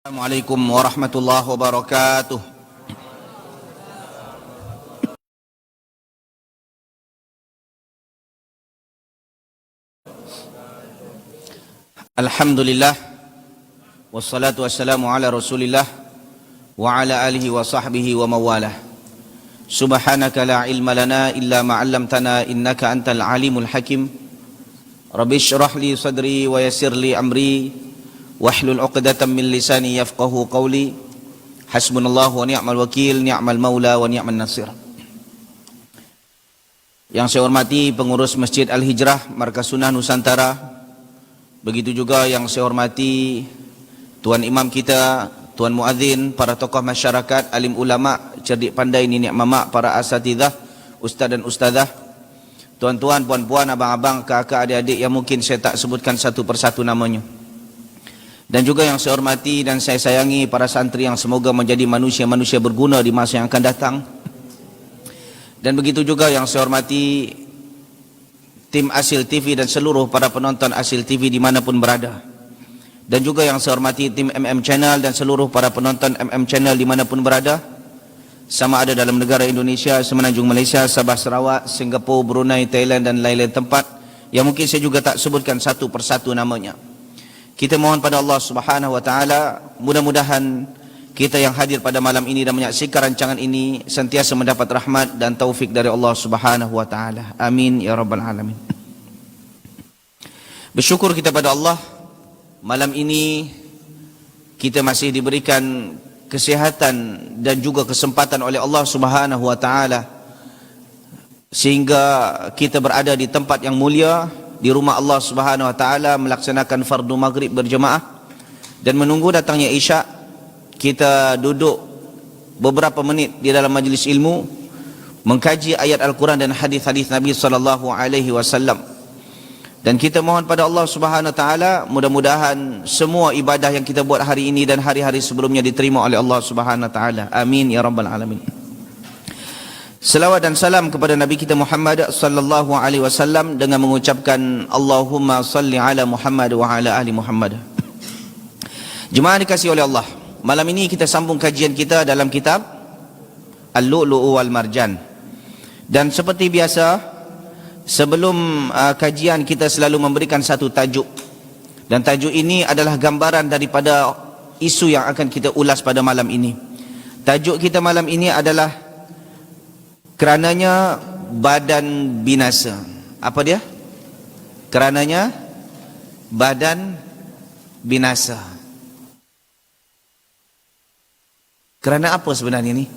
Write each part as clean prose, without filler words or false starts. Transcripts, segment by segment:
Assalamualaikum warahmatullahi wabarakatuh. Alhamdulillah wassalatu wassalamu ala Rasulillah wa ala alihi wa sahbihi wa mawalah. Subhanaka la ilma lana illa ma 'allamtana innaka antal alimul hakim. Rabbi shrah li sadri wa yassir li amri wahlul 'uqdatam min lisani yafqahu qawli. Hasbunallahu wa ni'mal wakil, ni'mal maula wa ni'man nasir. Yang saya hormati pengurus Masjid Al-Hijrah Markas Sunnah Nusantara, begitu juga yang saya hormati tuan imam kita, tuan muadzin, para tokoh masyarakat, alim ulama, cerdik pandai, nenek mamak, para asatidzah, ustaz dan ustazah, tuan-tuan, puan-puan, abang-abang, kakak, adik-adik yang mungkin saya tak sebutkan satu persatu namanya. Dan juga yang saya hormati dan saya sayangi para santri yang semoga menjadi manusia-manusia berguna di masa yang akan datang. Dan begitu juga yang saya hormati tim Asil TV dan seluruh para penonton Asil TV dimanapun berada. Dan juga yang saya hormati tim MM Channel dan seluruh para penonton MM Channel dimanapun berada, sama ada dalam negara Indonesia, Semenanjung Malaysia, Sabah Sarawak, Singapura, Brunei, Thailand dan lain-lain tempat yang mungkin saya juga tak sebutkan satu persatu namanya. Kita mohon pada Allah Subhanahu wa taala, mudah-mudahan kita yang hadir pada malam ini dan menyaksikan rancangan ini sentiasa mendapat rahmat dan taufik dari Allah Subhanahu wa taala. Amin ya rabbal alamin. Bersyukur kita pada Allah, malam ini kita masih diberikan kesehatan dan juga kesempatan oleh Allah Subhanahu wa taala sehingga kita berada di tempat yang mulia di rumah Allah Subhanahu wa taala melaksanakan fardu maghrib berjemaah dan menunggu datangnya Isya. Kita duduk beberapa menit di dalam majlis ilmu mengkaji ayat Al-Quran dan hadis-hadis Nabi sallallahu alaihi wasallam. Dan kita mohon pada Allah Subhanahu wa taala mudah-mudahan semua ibadah yang kita buat hari ini dan hari-hari sebelumnya diterima oleh Allah Subhanahu wa taala. Amin ya rabbal alamin. Selawat dan salam kepada Nabi kita Muhammad sallallahu alaihi wasallam dengan mengucapkan Allahumma salli ala Muhammad wa ala ali Muhammad. Jemaah dikasihi oleh Allah, malam ini kita sambung kajian kita dalam kitab Al-Lu'lu'u wal Marjan. Dan seperti biasa, sebelum kajian kita selalu memberikan satu tajuk. Dan tajuk ini adalah gambaran daripada isu yang akan kita ulas pada malam ini. Tajuk kita malam ini adalah kerananya badan binasa. Apa dia? Kerananya badan binasa. Kerana apa sebenarnya ni?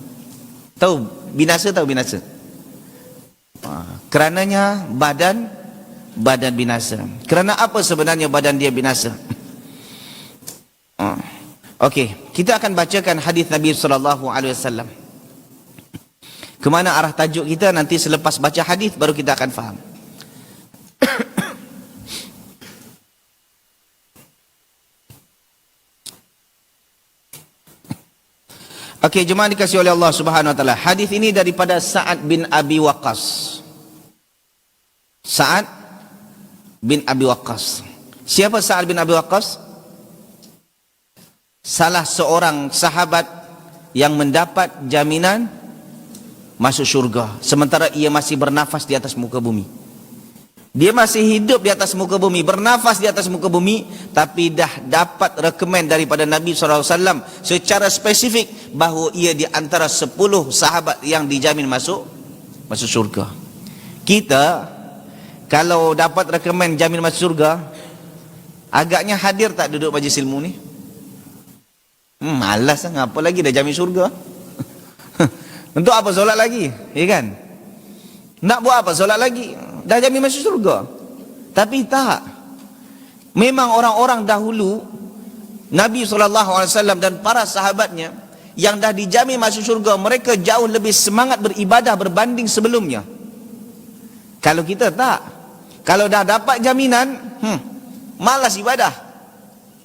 Tahu binasa, tahu binasa? Kerananya badan binasa. Kerana apa sebenarnya badan dia binasa? Okey, kita akan bacakan hadis Nabi sallallahu alaihi wasallam. Kemana arah tajuk kita nanti selepas baca hadis baru kita akan faham. Okey, jemaah dikasihi oleh Allah Subhanahu wa taala. Hadis ini daripada Sa'ad bin Abi Waqqas. Sa'ad bin Abi Waqqas. Siapa Sa'ad bin Abi Waqqas? Salah seorang sahabat yang mendapat jaminan masuk syurga sementara ia masih bernafas di atas muka bumi. Dia masih hidup di atas muka bumi, bernafas di atas muka bumi, tapi dah dapat rekomen daripada Nabi SAW secara spesifik bahawa ia di antara 10 sahabat yang dijamin masuk syurga. Kita kalau dapat rekomen jamin masuk syurga, agaknya hadir tak duduk majlis ilmu ni? Malas lah, apa lagi dah jamin syurga? Untuk apa solat lagi? Ya kan? Nak buat apa solat lagi? Dah jamin masuk syurga. Tapi tak. Memang orang-orang dahulu, Nabi SAW dan para sahabatnya yang dah dijamin masuk syurga, mereka jauh lebih semangat beribadah berbanding sebelumnya. Kalau kita tak. Kalau dah dapat jaminan, malas ibadah.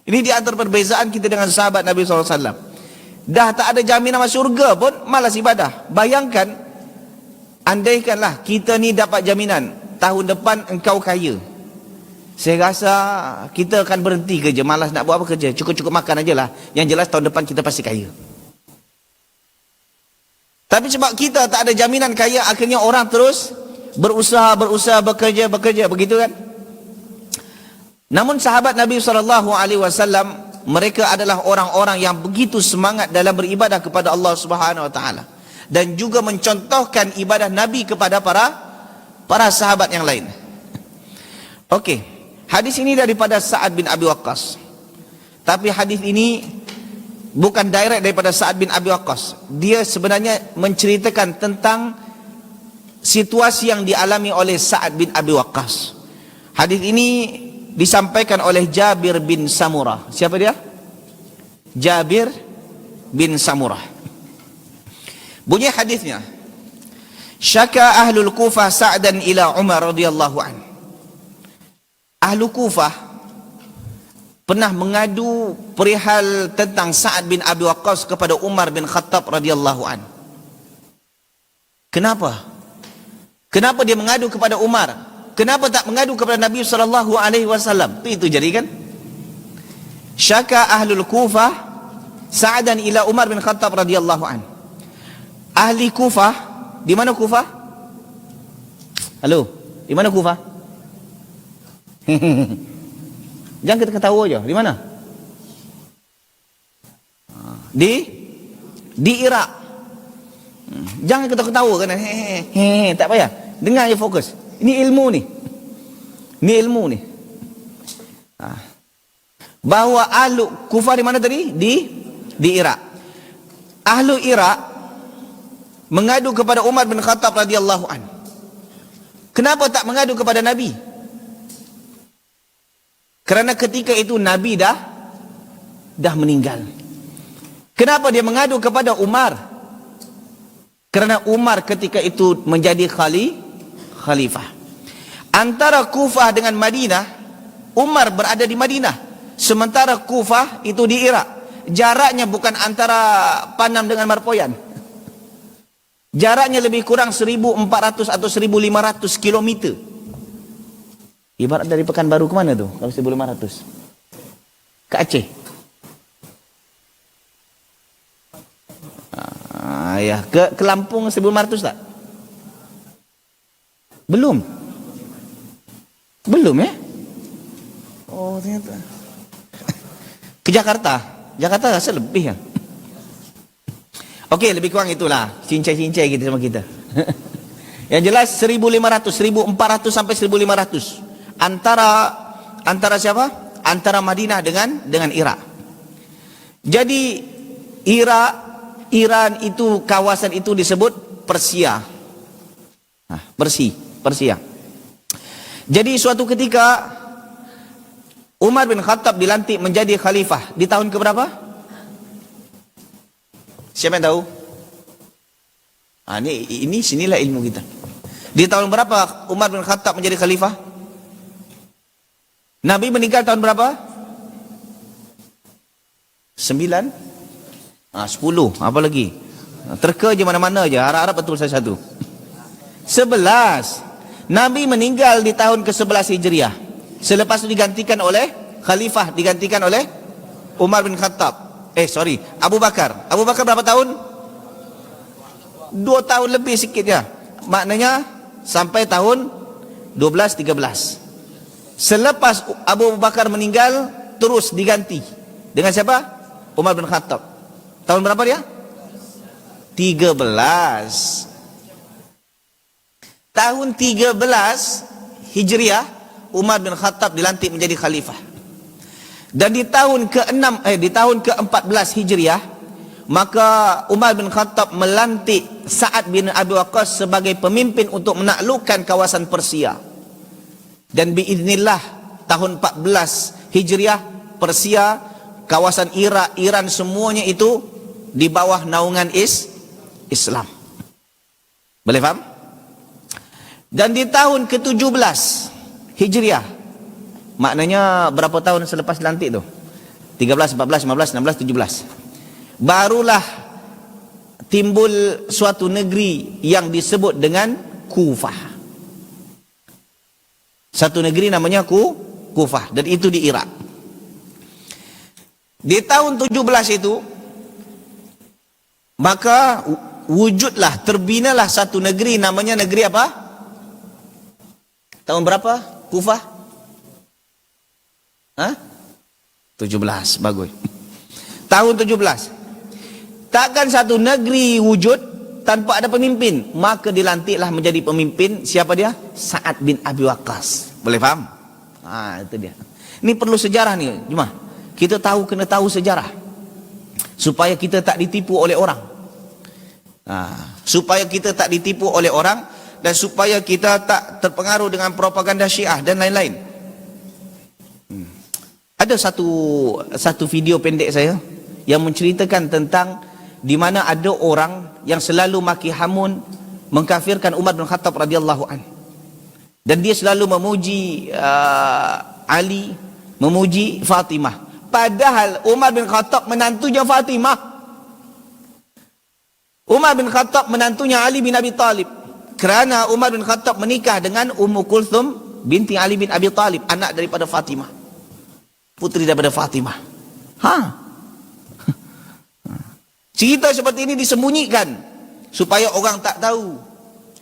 Ini di antara perbezaan kita dengan sahabat Nabi SAW. Dah tak ada jaminan masuk syurga pun malas ibadah. Bayangkan, andaikanlah kita ni dapat jaminan tahun depan engkau kaya, saya rasa kita akan berhenti kerja, malas nak buat apa kerja, cukup-cukup makan aja lah. Yang jelas tahun depan kita pasti kaya. Tapi sebab kita tak ada jaminan kaya, akhirnya orang terus berusaha, bekerja, begitu kan? Namun sahabat Nabi SAW, mereka adalah orang-orang yang begitu semangat dalam beribadah kepada Allah Subhanahu Wa Taala dan juga mencontohkan ibadah Nabi kepada para sahabat yang lain. Okey, hadis ini daripada Sa'ad bin Abi Waqqas. Tapi hadis ini bukan direct daripada Sa'ad bin Abi Waqqas. Dia sebenarnya menceritakan tentang situasi yang dialami oleh Sa'ad bin Abi Waqqas. Hadis ini disampaikan oleh Jabir bin Samurah. Siapa dia? Jabir bin Samurah. Bunyi hadisnya, syaka ahlul Kufah Sa'dan ila Umar radhiyallahu an. Ahlu Kufah pernah mengadu perihal tentang Sa'ad bin Abi Waqqas kepada Umar bin Khattab radhiyallahu an. Kenapa? Kenapa dia mengadu kepada Umar? Kenapa tak mengadu kepada Nabi sallallahu alaihi wasallam? Itu jadi kan? Syaka ahlul Kufah Sa'dan ila Umar bin Khattab radhiyallahu an. Ahli Kufah, di mana Kufah? Halo, di mana Kufah? Jangan kita ketawa aja. Di mana? Di di Iraq. Jangan ketawa-ketawa kan. Tak payah. Dengar je fokus. Ini ilmu ni. Ini ilmu ni. Bahawa ahlu kufar di mana tadi? Di Iraq. Ahlu Iraq mengadu kepada Umar bin Khattab radhiyallahu an. Kenapa tak mengadu kepada Nabi? Kerana ketika itu Nabi dah meninggal. Kenapa dia mengadu kepada Umar? Kerana Umar ketika itu menjadi khalifah. Antara Kufah dengan Madinah, Umar berada di Madinah, sementara Kufah itu di Iraq. Jaraknya bukan antara Panam dengan Marpoyan. Jaraknya lebih kurang 1.400 atau 1.500 kilometer. Ibarat dari Pekanbaru ke mana tu? Kalau 1.500 ke Aceh. Ya, ke Lampung 1.500 tak? Belum ya? Oh ternyata. Ke Jakarta rasa lebih ya. Okey, lebih kurang itulah cincai-cincai kita sama kita. Yang jelas 1.500, 1.400 sampai 1.500 antara siapa? Antara Madinah dengan Iraq. Jadi Iran itu, kawasan itu disebut Persia. Persia. Jadi suatu ketika Umar bin Khattab dilantik menjadi khalifah di tahun keberapa? Siapa yang tahu? Ini sinilah ilmu kita. Di tahun berapa Umar bin Khattab menjadi khalifah? Nabi meninggal tahun berapa? 9? 10, apa lagi? Terka je mana-mana je, harap-harap betul saya satu. 11. Nabi meninggal di tahun ke-11 Hijriah. Selepas itu digantikan oleh khalifah, digantikan oleh Umar bin Khattab. Abu Bakar. Abu Bakar berapa tahun? 2 tahun lebih sikit ya. Maknanya sampai tahun 12-13. Selepas Abu Bakar meninggal, terus diganti. Dengan siapa? Umar bin Khattab. Tahun berapa dia? 13. Tahun 13 Hijriah, Umar bin Khattab dilantik menjadi khalifah. Dan di tahun ke-14 Hijriah, maka Umar bin Khattab melantik Sa'ad bin Abi Waqqas sebagai pemimpin untuk menaklukkan kawasan Persia. Dan biiznillah tahun 14 Hijriah, Persia, kawasan Iraq, Iran, semuanya itu di bawah naungan Islam. Boleh faham? Dan di tahun ke-17 Hijriah, maknanya berapa tahun selepas dilantik tu? 13, 14, 15, 16, 17. Barulah timbul suatu negeri yang disebut dengan Kufah. Satu negeri namanya Kufah, dan itu di Irak. Di tahun 17 itu, maka wujudlah, terbinalah satu negeri, namanya negeri apa? Tahun berapa? Kufah? 17, bagus. Tahun 17. Takkan satu negeri wujud tanpa ada pemimpin. Maka dilantiklah menjadi pemimpin, siapa dia? Sa'ad bin Abi Waqqas. Boleh faham? Itu dia. Ini perlu sejarah nih, cuma kita kena tahu sejarah, supaya kita tak ditipu oleh orang. Supaya kita tak ditipu oleh orang, dan supaya kita tak terpengaruh dengan propaganda Syiah dan lain-lain. Ada satu video pendek saya yang menceritakan tentang di mana ada orang yang selalu maki hamun, mengkafirkan Umar bin Khattab radhiyallahu an. Dan dia selalu memuji Ali, memuji Fatimah. Padahal Umar bin Khattab menantunya Fatimah. Umar bin Khattab menantunya Ali bin Abi Talib. Kerana Umar bin Khattab menikah dengan Ummu Kulthum binti Ali bin Abi Talib, anak daripada Fatimah, putri daripada Fatimah. Cerita seperti ini disembunyikan supaya orang tak tahu,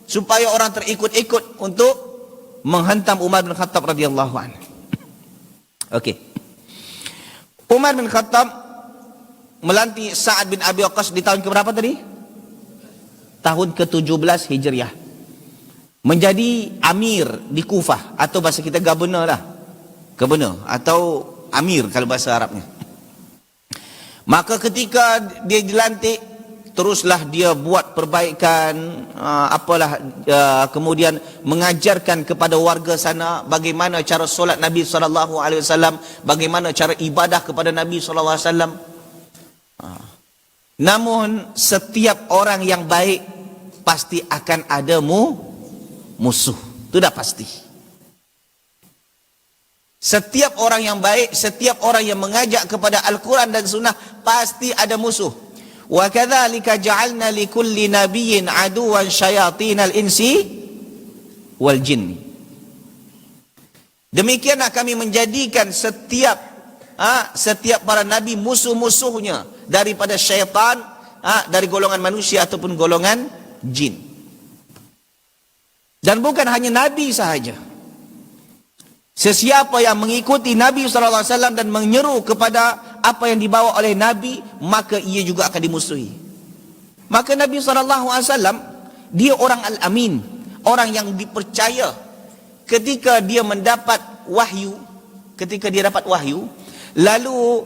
supaya orang terikut-ikut untuk menghantam Umar bin Khattab radhiyallahu anhu. Okey. Umar bin Khattab melantik Sa'ad bin Abi Waqqas di tahun keberapa tadi? Tahun ke-17 Hijriah. Menjadi amir di Kufah, atau bahasa kita governor lah. Governor atau amir kalau bahasa Arabnya. Maka ketika dia dilantik, teruslah dia buat perbaikan, kemudian mengajarkan kepada warga sana bagaimana cara solat Nabi SAW, bagaimana cara ibadah kepada Nabi SAW. Namun setiap orang yang baik pasti akan ada musuh. Itu dah pasti. Setiap orang yang baik, setiap orang yang mengajak kepada Al-Quran dan Sunnah pasti ada musuh. Wa kadzalika ja'alna likulli nabiyyin aduwan syayatinal insi wal jinn. Demikianlah kami menjadikan setiap para nabi musuh-musuhnya daripada syaitan, dari golongan manusia ataupun golongan jin. Dan bukan hanya nabi sahaja. Sesiapa yang mengikuti Nabi SAW dan menyeru kepada apa yang dibawa oleh Nabi, maka ia juga akan dimusuhi. Maka Nabi SAW, dia orang al-amin, orang yang dipercaya. Ketika dia mendapat wahyu, lalu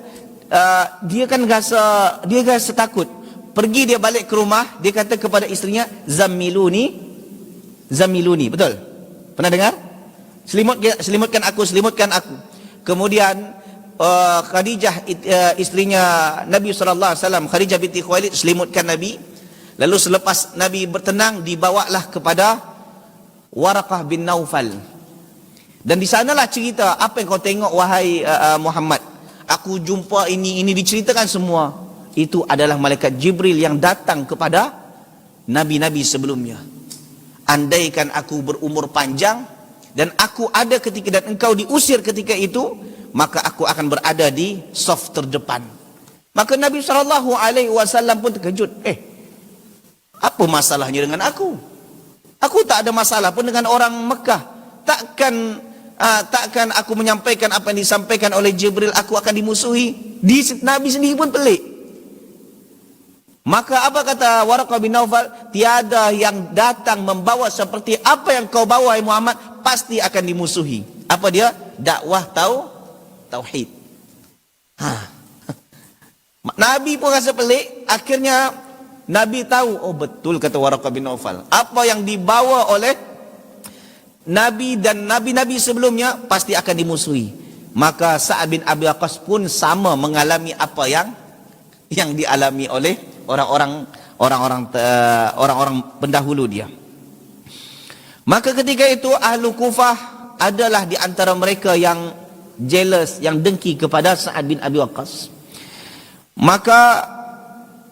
dia kan rasa takut. Pergi dia balik ke rumah, dia kata kepada istrinya, Zammiluni, betul? Pernah dengar? Selimutkan aku. Kemudian Khadijah, istrinya Nabi SAW, Khadijah binti Khuwailid, selimutkan Nabi. Lalu selepas Nabi bertenang, dibawalah kepada Waraqah bin Naufal. Dan di sanalah cerita, apa yang kau tengok wahai Muhammad? Aku jumpa ini diceritakan semua. Itu adalah malaikat Jibril yang datang kepada nabi-nabi sebelumnya. Andaikan aku berumur panjang dan aku ada ketika dan engkau diusir ketika itu, maka aku akan berada di saf terdepan. Maka Nabi SAW pun terkejut. Apa masalahnya dengan aku? Aku tak ada masalah pun dengan orang Mekah. Takkan aku menyampaikan apa yang disampaikan oleh Jibril, aku akan dimusuhi. Nabi sendiri pun pelik. Maka apa kata Waraqah bin Naufal? Tiada yang datang membawa seperti apa yang kau bawa, Muhammad, pasti akan dimusuhi. Apa dia? Dakwah tauhid. Nabi pun rasa pelik. Akhirnya Nabi tahu, oh betul kata Waraqah bin Naufal, apa yang dibawa oleh Nabi dan nabi-nabi sebelumnya pasti akan dimusuhi. Maka Sa'ad bin Abi Waqqas pun sama mengalami apa yang dialami oleh orang-orang pendahulu dia. Maka ketika itu Ahlu Kufah adalah di antara mereka yang jealous, yang dengki kepada Sa'ad bin Abi Waqqas. Maka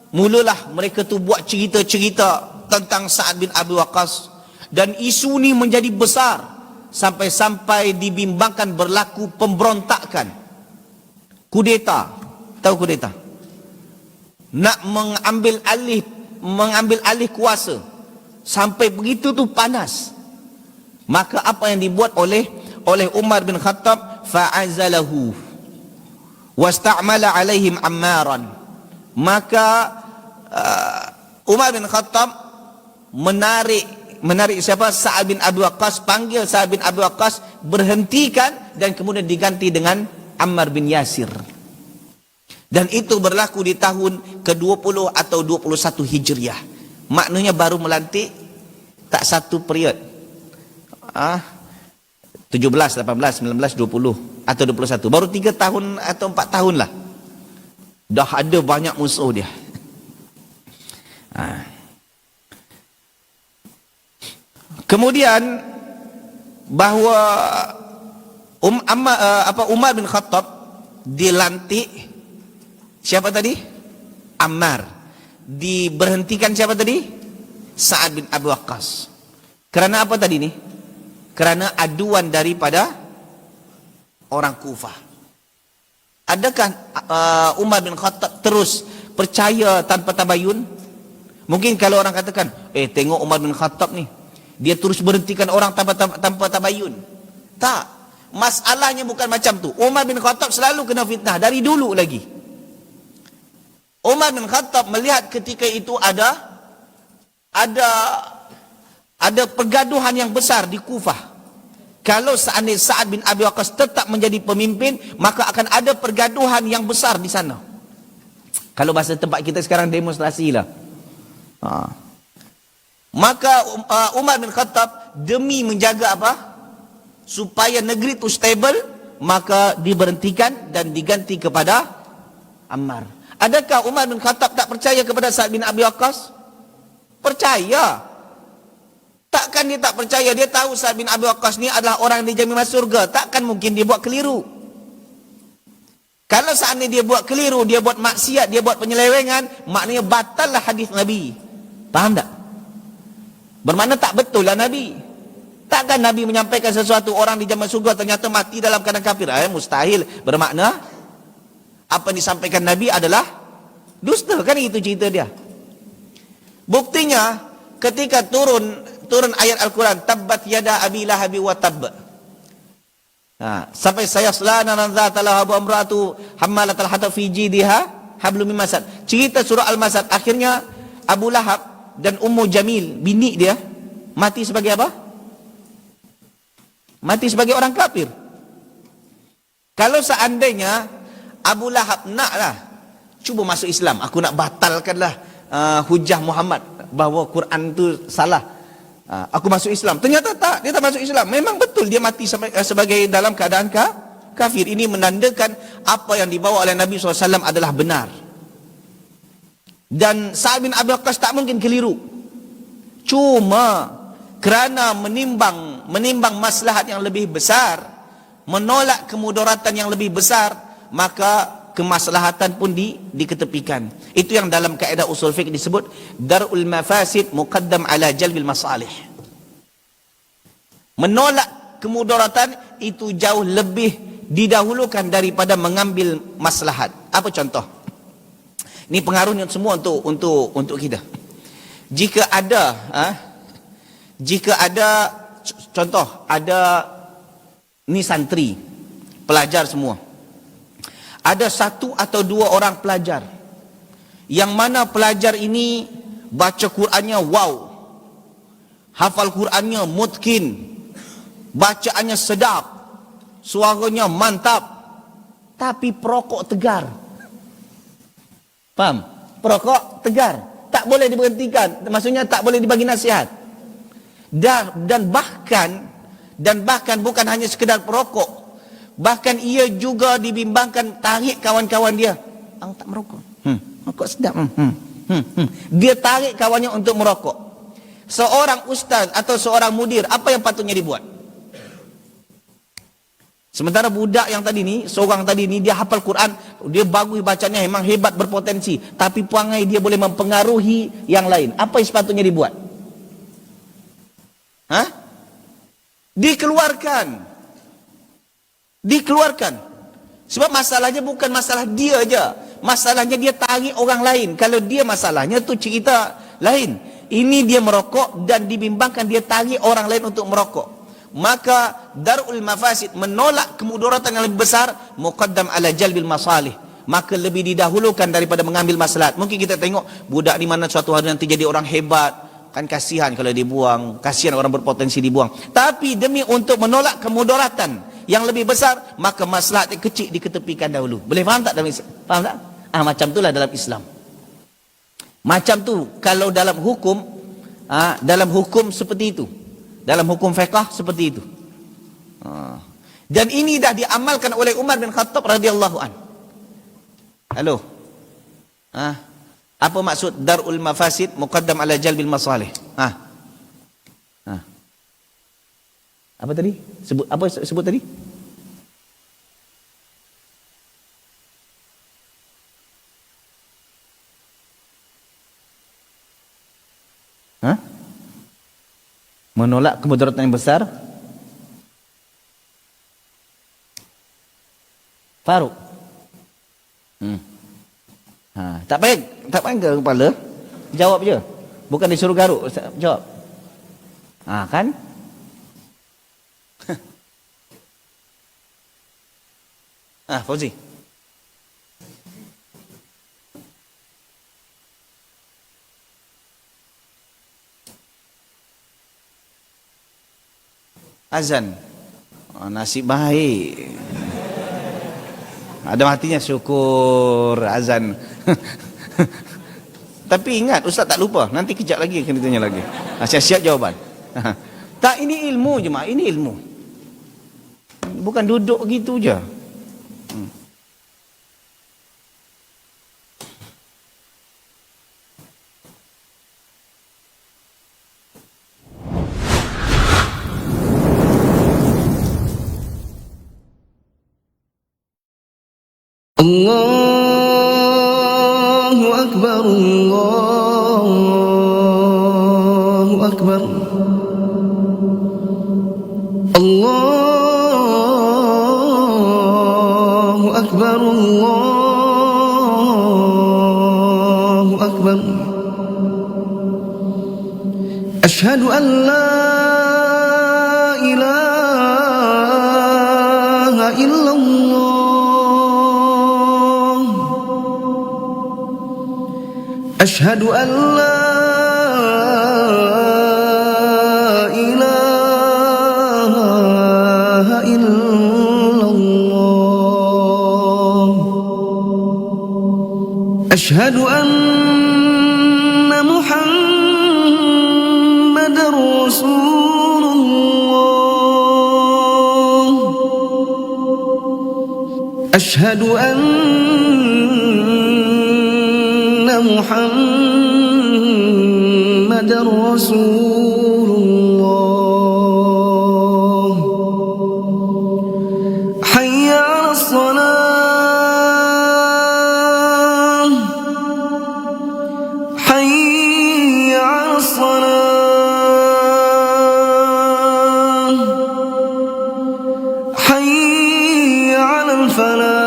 mulalah mereka tu buat cerita-cerita tentang Sa'ad bin Abi Waqqas, dan isu ni menjadi besar sampai dibimbangkan berlaku pemberontakan, kudeta. Tahu kudeta? Nak mengambil alih kuasa. Sampai begitu tu panas. Maka apa yang dibuat oleh Umar bin Khattab, fa'azalahu wasta'mala alaihim Ammaran. Maka Umar bin Khattab menarik siapa? Sa'ad bin Abi Waqqas, panggil Sa'ad bin Abi Waqqas, berhentikan, dan kemudian diganti dengan Ammar bin Yasir. Dan itu berlaku di tahun ke-20 atau 21 Hijriah. Maknanya baru melantik tak satu period. 17, 18, 19, 20 atau 21. Baru 3 tahun atau 4 tahun lah. Dah ada banyak musuh dia. Kemudian bahawa Umar bin Khattab dilantik, siapa tadi? Ammar. Diberhentikan siapa tadi? Sa'ad bin Abi Waqqas. Kerana apa tadi ni? Kerana aduan daripada orang Kufah. Adakah Umar bin Khattab terus percaya tanpa tabayun? Mungkin kalau orang katakan, tengok Umar bin Khattab ni, dia terus berhentikan orang tanpa tabayun. Tak. Masalahnya bukan macam tu. Umar bin Khattab selalu kena fitnah dari dulu lagi. Umar bin Khattab melihat ketika itu ada pergaduhan yang besar di Kufah. Kalau seandainya Sa'ad bin Abi Waqqas tetap menjadi pemimpin, maka akan ada pergaduhan yang besar di sana. Kalau bahasa tempat kita sekarang, demonstrasi lah. Maka Umar bin Khattab demi menjaga apa? Supaya negeri itu stable, maka diberhentikan dan diganti kepada Ammar. Adakah Umar bin Khattab tak percaya kepada Sa'ad bin Abi Waqqas? Percaya. Takkan dia tak percaya? Dia tahu Sa'ad bin Abi Waqqas ni adalah orang yang dijamin masuk surga. Takkan mungkin dia buat keliru. Kalau seandainya dia buat keliru, dia buat maksiat, dia buat penyelewengan, maknanya batallah hadis Nabi. Faham tak? Bermakna tak betul lah Nabi. Takkan Nabi menyampaikan sesuatu orang dijamin surga ternyata mati dalam keadaan kafir. Mustahil. Bermakna apa yang disampaikan Nabi adalah dusta. Kan itu cerita dia. Buktinya ketika turun ayat Al-Quran, tabbat yada abi lahabi wa tabb. Sampai saya selana dzata lahab wa imratu hammalatal hatab fi jidha hablum min masad. Cerita surah Al-Masad, akhirnya Abu Lahab dan Ummu Jamil, bini dia, mati sebagai apa? Mati sebagai orang kafir. Kalau seandainya Abu Lahab naklah cuba masuk Islam, aku nak batalkanlah hujah Muhammad bahawa Quran tu salah. Aku masuk Islam. Ternyata tak, dia tak masuk Islam. Memang betul dia mati sebagai dalam keadaan kafir. Ini menandakan apa yang dibawa oleh Nabi SAW adalah benar. Dan Sa'ad bin Abi Waqqas tak mungkin keliru. Cuma kerana menimbang maslahat yang lebih besar, menolak kemudaratan yang lebih besar, maka kemaslahatan pun diketepikan. Itu yang dalam kaedah usul fiqh disebut dar'ul mafasid muqaddam ala jalbil masalih. Menolak kemudaratan itu jauh lebih didahulukan daripada mengambil maslahat. Apa contoh? Ini pengaruhnya semua untuk kita. Jika ada contoh, ada ni santri, pelajar semua. Ada satu atau dua orang pelajar yang mana pelajar ini baca Qurannya wow, hafal Qurannya mutkin, bacaannya sedap, suaranya mantap, tapi perokok tegar. Faham? Perokok tegar, tak boleh diberhentikan, maksudnya tak boleh dibagi nasihat. Dan bahkan bukan hanya sekedar perokok, bahkan ia juga dibimbangkan tarik kawan-kawan dia. Ang tak merokok. Rokok sedap. Dia tarik kawannya untuk merokok. Seorang ustaz atau seorang mudir, apa yang patutnya dibuat? Sementara budak yang tadi ni, seorang tadi ni, dia hafal Quran, dia bagus bacanya, memang hebat, berpotensi, tapi perangai dia boleh mempengaruhi yang lain. Apa yang sepatutnya dibuat? Dikeluarkan. Sebab masalahnya bukan masalah dia aja. Masalahnya dia tarik orang lain. Kalau dia masalahnya tu cerita lain. Ini dia merokok dan dibimbangkan dia tarik orang lain untuk merokok. Maka darul mafasid, menolak kemudaratan yang lebih besar, muqaddam ala jalbil masalih. Maka lebih didahulukan daripada mengambil maslahat. Mungkin kita tengok budak ni mana suatu hari nanti jadi orang hebat, kan kasihan kalau dibuang, kasihan orang berpotensi dibuang. Tapi demi untuk menolak kemudaratan yang lebih besar, maka maslahat yang kecil diketepikan dahulu. Boleh faham tak dalam Islam? Faham tak? Macam itulah dalam Islam. Macam tu kalau dalam hukum seperti itu. Dalam hukum fiqh seperti itu. Dan ini dah diamalkan oleh Umar bin Khattab radhiyallahu an. Halo. Apa maksud darul mafasid muqaddam ala jalbil masalih? Apa tadi? Sebut tadi? Menolak kemudaratan yang besar. Faruk. Tak payah kepala. Jawab je. Bukan disuruh garuk. Jawab. Kan? Fauzi. azan. Oh, nasib baik. Ada matinya, syukur azan. Tapi ingat, Ustaz tak lupa, nanti kejap lagi kena tanya lagi. Siap-siap jawaban. Tak, ini ilmu je mak, ini ilmu. Bukan duduk gitu je. Allahu Akbar, Allahu Akbar, Allahu Akbar, Allahu Akbar. Ashhadu an la ilaha illallah. أشهد أن لا إله إلا الله. أشهد أن محمدًا رسول الله. أشهد أن محمد رسول الله. حي على الصلاة، حي على الصلاة، حي على الفلاح،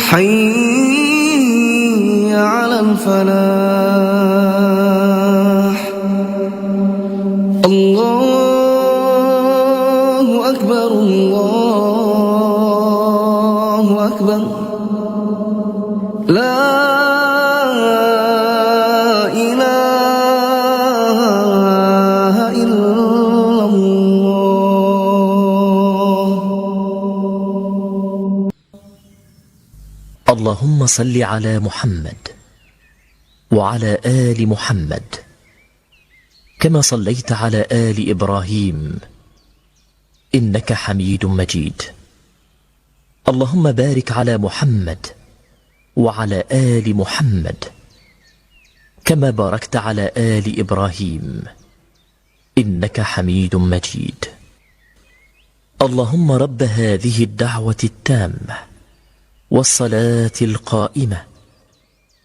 حي على الفلاح. الله أكبر، الله أكبر. لا إله إلا اللهم صل على محمد وعلى آل محمد كما صليت على آل إبراهيم إنك حميد مجيد. اللهم بارك على محمد وعلى آل محمد كما باركت على آل إبراهيم إنك حميد مجيد. اللهم رب هذه الدعوة التامة والصلاة القائمة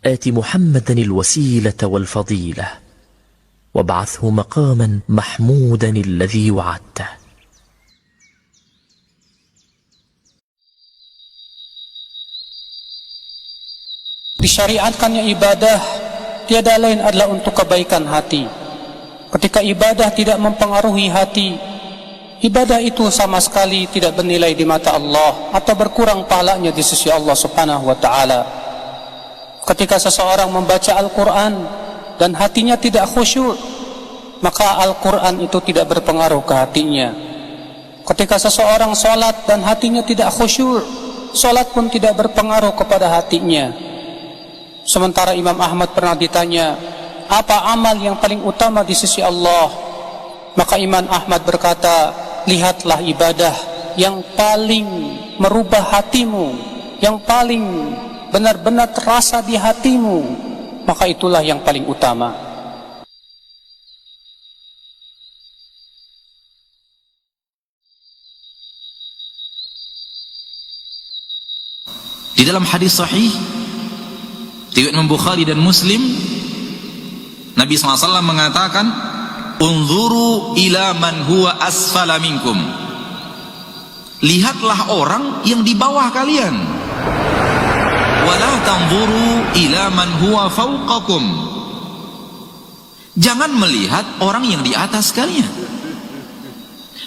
آت محمدا الوسيلة والفضيلة وابعثه مقاما محمودا الذي وعدته. Disyariatkannya ibadah tiada lain adalah untuk kebaikan hati. Ketika ibadah tidak mempengaruhi hati, ibadah itu sama sekali tidak bernilai di mata Allah atau berkurang pahalanya di sisi Allah Subhanahu wa taala. Ketika seseorang membaca Al-Qur'an dan hatinya tidak khusyuk, maka Al-Qur'an itu tidak berpengaruh ke hatinya. Ketika seseorang salat dan hatinya tidak khusyuk, salat pun tidak berpengaruh kepada hatinya. Sementara Imam Ahmad pernah ditanya, apa amal yang paling utama di sisi Allah? Maka Imam Ahmad berkata, lihatlah ibadah yang paling merubah hatimu, yang paling benar-benar terasa di hatimu, maka itulah yang paling utama. Di dalam hadis sahih riwayat Imam Bukhari dan Muslim, Nabi SAW mengatakan, unzuru ila man huwa asfala minkum. Lihatlah orang yang di bawah kalian. Wala tanzuru ila man huwa fawqakum. Jangan melihat orang yang di atas kalian.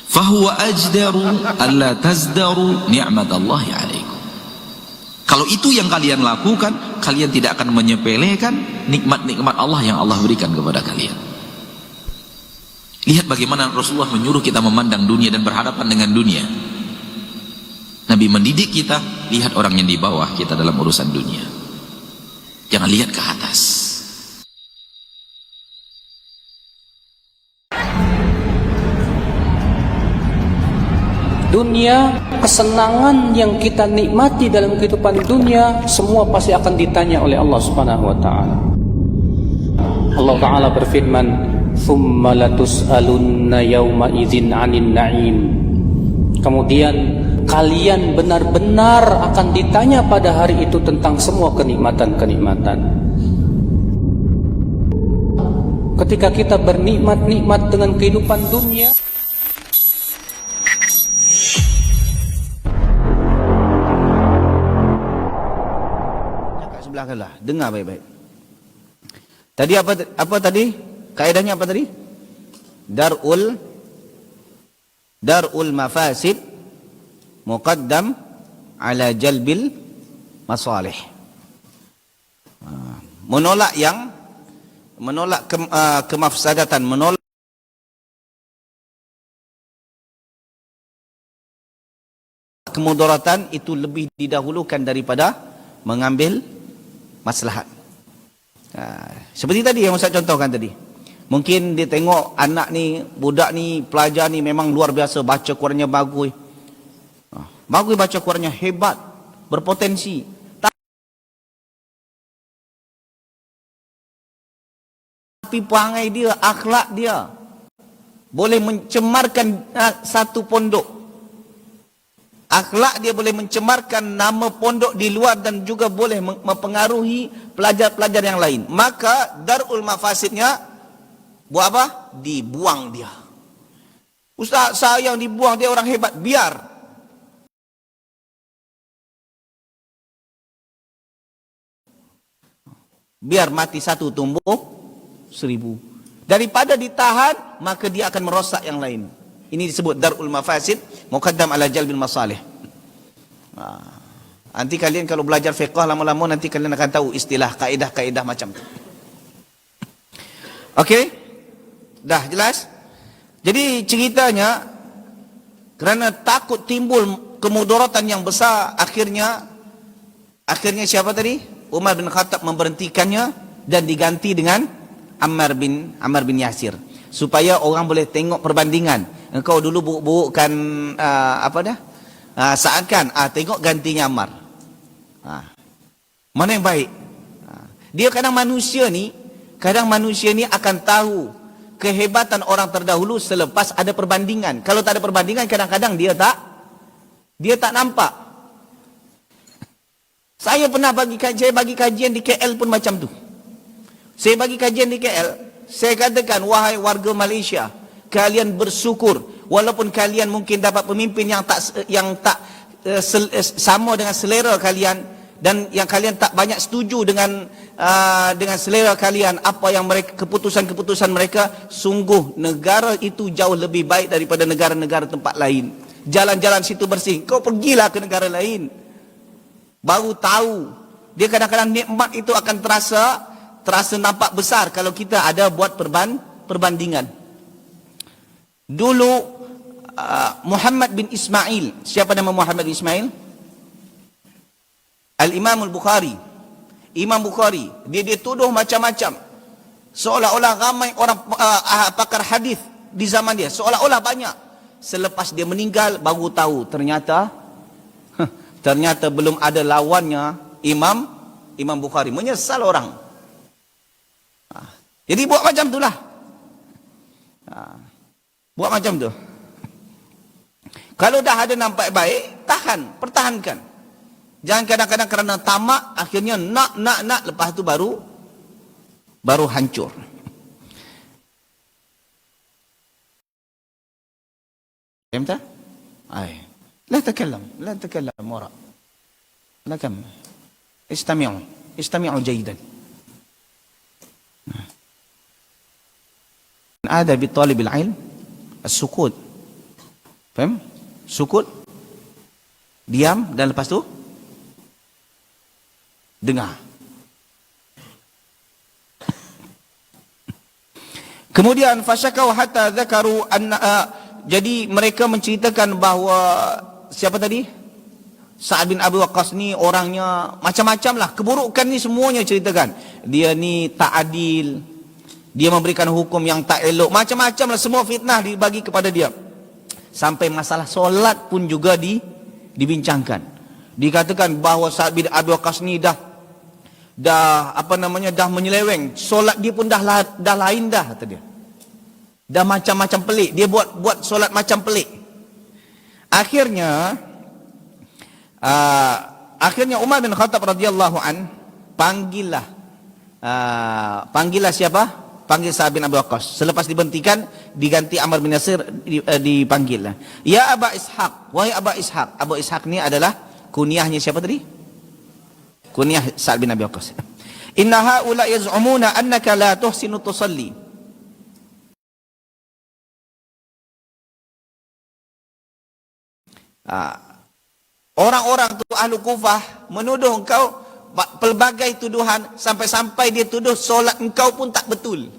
Fahuwa ajdaru alla tazdaru ni'matallahi alaikum. Kalau itu yang kalian lakukan, kalian tidak akan menyepelekan nikmat-nikmat Allah yang Allah berikan kepada kalian. Lihat bagaimana Rasulullah menyuruh kita memandang dunia dan berhadapan dengan dunia. Nabi mendidik kita, lihat orang yang di bawah kita dalam urusan dunia. Jangan lihat ke atas. Dunia, kesenangan yang kita nikmati dalam kehidupan dunia, semua pasti akan ditanya oleh Allah Subhanahu wa taala. Allah taala berfirman, "Tsumma latus'alunna yauma idzin 'anil na'im." Kemudian kalian benar-benar akan ditanya pada hari itu tentang semua kenikmatan-kenikmatan. Ketika kita bernikmat-nikmat dengan kehidupan dunia, belakanglah, dengar baik-baik. Tadi apa tadi? Kaedahnya apa tadi? Darul mafasid muqaddam ala jalbil masalih. Menolak kemafsadatan, menolak kemudaratan itu lebih didahulukan daripada mengambil maslahat. Seperti tadi yang Ustaz contohkan tadi. Mungkin dia tengok anak ni, budak ni, pelajar ni memang luar biasa, baca Qurannya bagus. Bagus baca Qurannya, hebat, berpotensi. Tapi perangai dia, akhlak dia boleh mencemarkan satu pondok. Akhlak dia boleh mencemarkan nama pondok di luar dan juga boleh mempengaruhi pelajar-pelajar yang lain. Maka darul mafasidnya buat apa? Dibuang dia. Ustaz, saya yang dibuang, dia orang hebat, biar. Biar mati satu tumbuh 1000. Daripada ditahan, maka dia akan merosak yang lain. Ini disebut darul mafasid muqaddam ala jalbil masalih. Nanti kalian kalau belajar fiqh lama-lama nanti kalian akan tahu istilah kaedah-kaedah macam tu. Okey? Dah jelas? Jadi ceritanya kerana takut timbul kemudaratan yang besar, akhirnya siapa tadi? Umar bin Khattab memberhentikannya dan diganti dengan Ammar bin Yasir, supaya orang boleh tengok perbandingan. Engkau dulu buruk-burukkan Sa'ad, tengok gantinya Ammar. Mana yang baik? Dia kadang manusia ni akan tahu kehebatan orang terdahulu selepas ada perbandingan. Kalau tak ada perbandingan, kadang-kadang dia tak nampak. Saya pernah bagi kajian di KL pun macam tu. Saya bagi kajian di KL, saya katakan, wahai warga Malaysia, kalian bersyukur walaupun kalian mungkin dapat pemimpin yang tak sama dengan selera kalian, dan yang kalian tak banyak setuju dengan selera kalian, apa yang keputusan-keputusan mereka. Sungguh negara itu jauh lebih baik daripada negara-negara tempat lain. Jalan-jalan situ bersih. Kau pergilah ke negara lain, baru tahu. Dia kadang-kadang nikmat itu akan terasa nampak besar kalau kita ada buat perbandingan. Dulu Muhammad bin Ismail, siapa nama Muhammad bin Ismail? Al-Imam Al-Bukhari, Imam Bukhari, dia tuduh macam-macam, seolah-olah ramai orang pakar hadis di zaman dia, seolah-olah banyak. Selepas dia meninggal baru tahu ternyata belum ada lawannya Imam Bukhari. Menyesal orang. Jadi buat macam itulah. Buat macam tu. Kalau dah ada nampak baik, pertahankan. Jangan kadang-kadang kerana tamak, akhirnya nak, lepas tu baru hancur. Faham tak? لا تكلم وراء. لكم استمعوا جيدا. Ada bi talibil ilm as-sukut. Faham? Sukut, diam, dan lepas tu dengar. Kemudian fasyakau hatta dzakaru anna jadi mereka menceritakan bahawa siapa tadi? Sa'ad bin Abi Waqqas ni orangnya macam-macam lah. Keburukan ni semuanya ceritakan. Dia ni tak adil. Dia memberikan hukum yang tak elok. Macam-macam lah, semua fitnah dibagi kepada dia. Sampai masalah solat pun juga dibincangkan. Dikatakan bahawa Sa'ad bin Abi Waqqas ni dah menyeleweng. Solat dia pun dah lain dah, kata dia. Dah macam-macam pelik. Dia buat solat macam pelik. Akhirnya Umar bin Khattab radhiyallahu an panggillah siapa? Panggil Sa'ad bin Abi Waqqas. Selepas diberhentikan, diganti Ammar bin Yasir, dipanggil. Ya Aba Ishaq, wahai Aba Ishaq. Aba Ishaq ni adalah kunyahnya siapa tadi? Kunyah Sa'ad bin Abi Waqqas. Inna haula yaz'umuna annaka la tuhsinu tusalli. Orang-orang tu ahlu Kufah menuduh engkau pelbagai tuduhan, sampai-sampai dia tuduh solat engkau pun tak betul.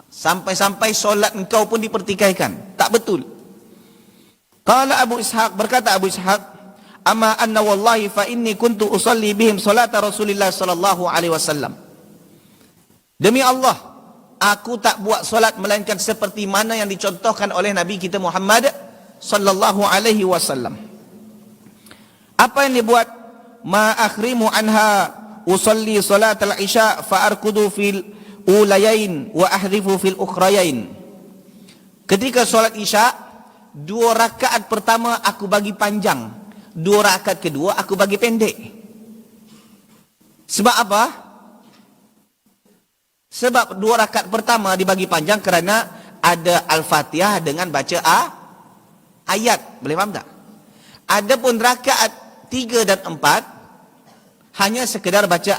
Sampai-sampai solat engkau pun dipertikaikan, tak betul. Qala Abu Ishaq, berkata Abu Ishaq, amma anna wallahi fa inni kuntu usalli bihim salata Rasulillah sallallahu alaihi wasallam. Demi Allah, aku tak buat solat melainkan seperti mana yang dicontohkan oleh Nabi kita Muhammad sallallahu alaihi wasallam. Apa yang dibuat? Ma akhrimu anha usalli salat al-isya fa arkudu fil ulayain wa ahdhifu fil ukhrayain. Ketika solat isya, 2 rakaat pertama aku bagi panjang, 2 rakaat kedua aku bagi pendek. Sebab apa? Sebab 2 rakaat pertama dibagi panjang kerana ada Al-Fatihah dengan baca ayat. Boleh faham tak? Adapun rakaat 3 dan 4 hanya sekedar baca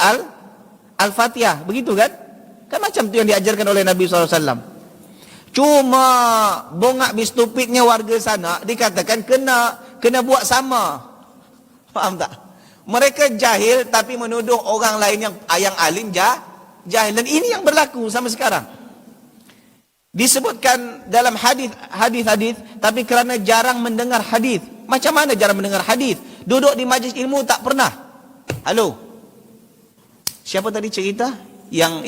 Al-Fatihah. Begitu kan? Kan macam tu yang diajarkan oleh Nabi SAW. Cuma bongak bistupidnya warga sana dikatakan kena buat sama. Faham tak? Mereka jahil tapi menuduh orang lain yang alim jahil. Dan ini yang berlaku sampai sekarang. Disebutkan dalam hadis tapi kerana jarang mendengar hadis. Macam mana jarang mendengar hadis? Duduk di majlis ilmu tak pernah. Halo. Siapa tadi cerita yang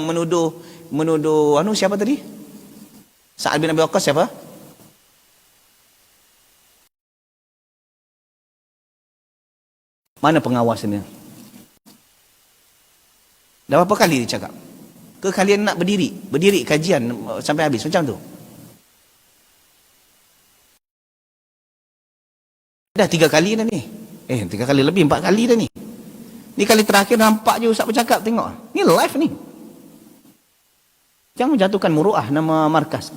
menuduh siapa tadi? Sa'ad bin Abi Waqqas siapa? Mana pengawasnya? Dah berapa kali dia cakap? Ke kalian nak berdiri kajian sampai habis macam tu? Dah 3 kali dah ni. 3 kali lebih, 4 kali dah ni. Ni kali terakhir nampak je Ustaz bercakap, tengok. Ni live ni. Jangan jatuhkan muruah nama markas.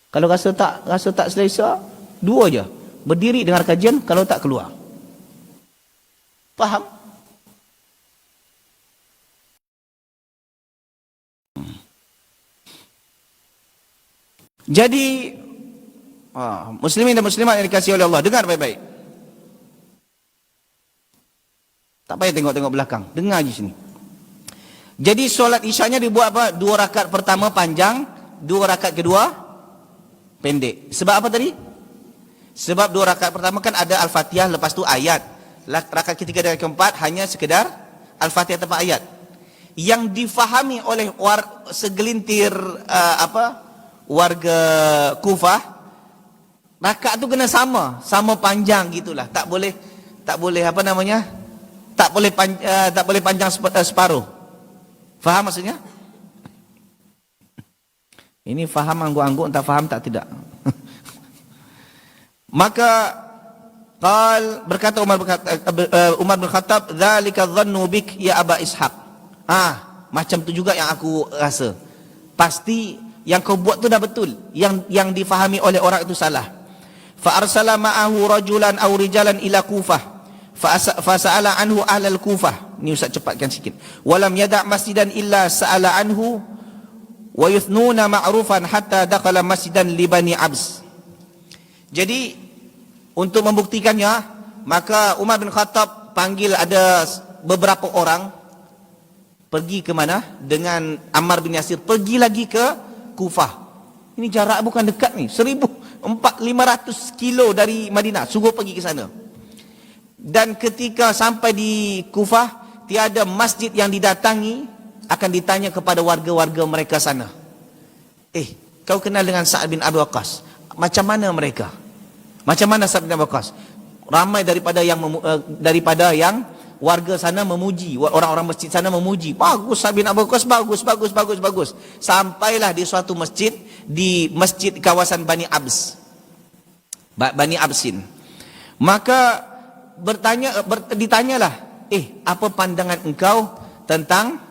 Kalau rasa tak selesa, 2 je. Berdiri dengar kajian, kalau tak keluar. Faham? Jadi muslimin dan muslimat yang dikasihi oleh Allah, dengar baik-baik. Tak payah tengok-tengok belakang, dengar je sini. Jadi solat isyanya dibuat apa? 2 rakaat pertama panjang, 2 rakaat kedua pendek. Sebab apa tadi? Sebab 2 rakaat pertama kan ada Al-Fatihah, lepas tu ayat. Rakaat ketiga dan keempat hanya sekedar Al-Fatihah tanpa ayat. Yang difahami oleh segelintir warga Kufah, rakaat tu kena sama panjang gitulah. Tak boleh tak boleh panjang separuh. Faham maksudnya? Ini faham angguk-angguk, entah faham tak tidak. Maka berkata Umar bin Khattab, "Dzalika dhannu bik ya Aba Ishaq." Macam tu juga yang aku rasa. Pasti yang kau buat tu dah betul. Yang difahami oleh orang itu salah. Fa arsala ma'ahu rajulan aw rijalan ila Kufah. Fa sa'ala anhu ahlal Kufah. Ni Ustaz cepatkan sikit. Walam yada' masjidan illa sa'ala anhu wa yuthnuna ma'rufan hatta dakhala masjidan li Bani Abs. Jadi untuk membuktikannya, maka Umar bin Khattab panggil ada beberapa orang pergi ke mana? Dengan Ammar bin Yasir pergi lagi ke Kufah. Ini jarak bukan dekat ni, 1,500 kilo dari Madinah, suruh pergi ke sana. Dan ketika sampai di Kufah, tiada masjid yang didatangi akan ditanya kepada warga-warga mereka sana. Kau kenal dengan Sa'ad bin Abi Waqqas? Macam mana mereka? Macam mana Sa'ad bin Abi Waqqas? Ramai daripada yang warga sana memuji, orang-orang masjid sana memuji. Bagus Sa'ad bin Abi Waqqas, bagus. Sampailah di suatu masjid, di masjid kawasan Bani Absin. Maka ditanyalah, apa pandangan engkau tentang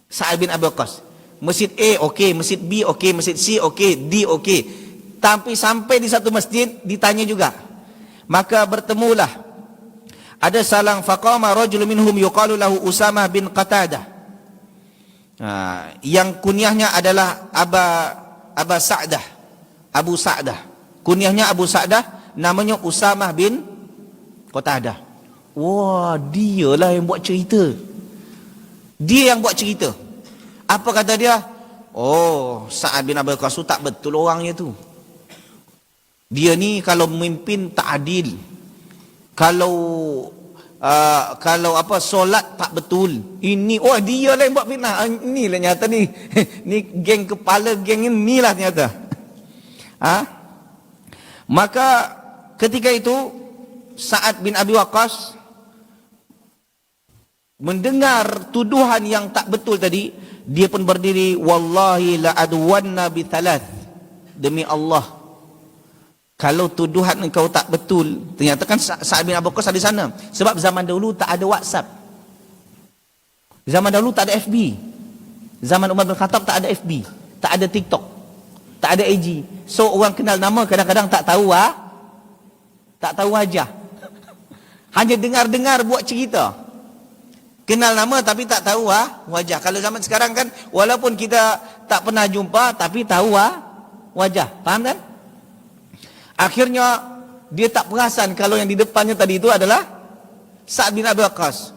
Sa'ad bin Abi Waqqas? Masjid A okey, masjid B okey, masjid C okey, D okey. Tapi sampai di satu masjid ditanya juga. Maka bertemulah ada salang faqama rajulun minhum yuqalu lahu Usamah bin Qatadah. Yang kunyahnya adalah Abu Sa'dah. Kunyahnya Abu Sa'dah, namanya Usamah bin Qatadah. Wah, dialah yang buat cerita. Dia yang buat cerita. Apa kata dia? Oh, Sa'ad bin Abi Waqqas tak betul orangnya tu. Dia ni kalau memimpin tak adil. Kalau solat tak betul. Ini dia lah yang buat fitnah. Inilah nyata ni. Ni geng kepala geng ni lah nyata. Maka ketika itu Sa'ad bin Abi Waqqas mendengar tuduhan yang tak betul tadi, dia pun berdiri, wallahi la adwanna bi thalath. Demi Allah, kalau tuduhan engkau tak betul, ternyata kan Sa'ad bin Abi Waqqas ada di sana. Sebab zaman dahulu tak ada WhatsApp. Zaman dahulu tak ada FB. Zaman Umar bin Khattab tak ada FB, tak ada TikTok, tak ada AG. So orang kenal nama kadang-kadang tak tahu wajah. Hanya dengar-dengar buat cerita. Kenal nama tapi tak tahu wajah. Kalau zaman sekarang kan, walaupun kita tak pernah jumpa tapi tahu wajah. Faham kan? Akhirnya dia tak perasan kalau yang di depannya tadi itu adalah Sa'ad bin Abi Waqqas.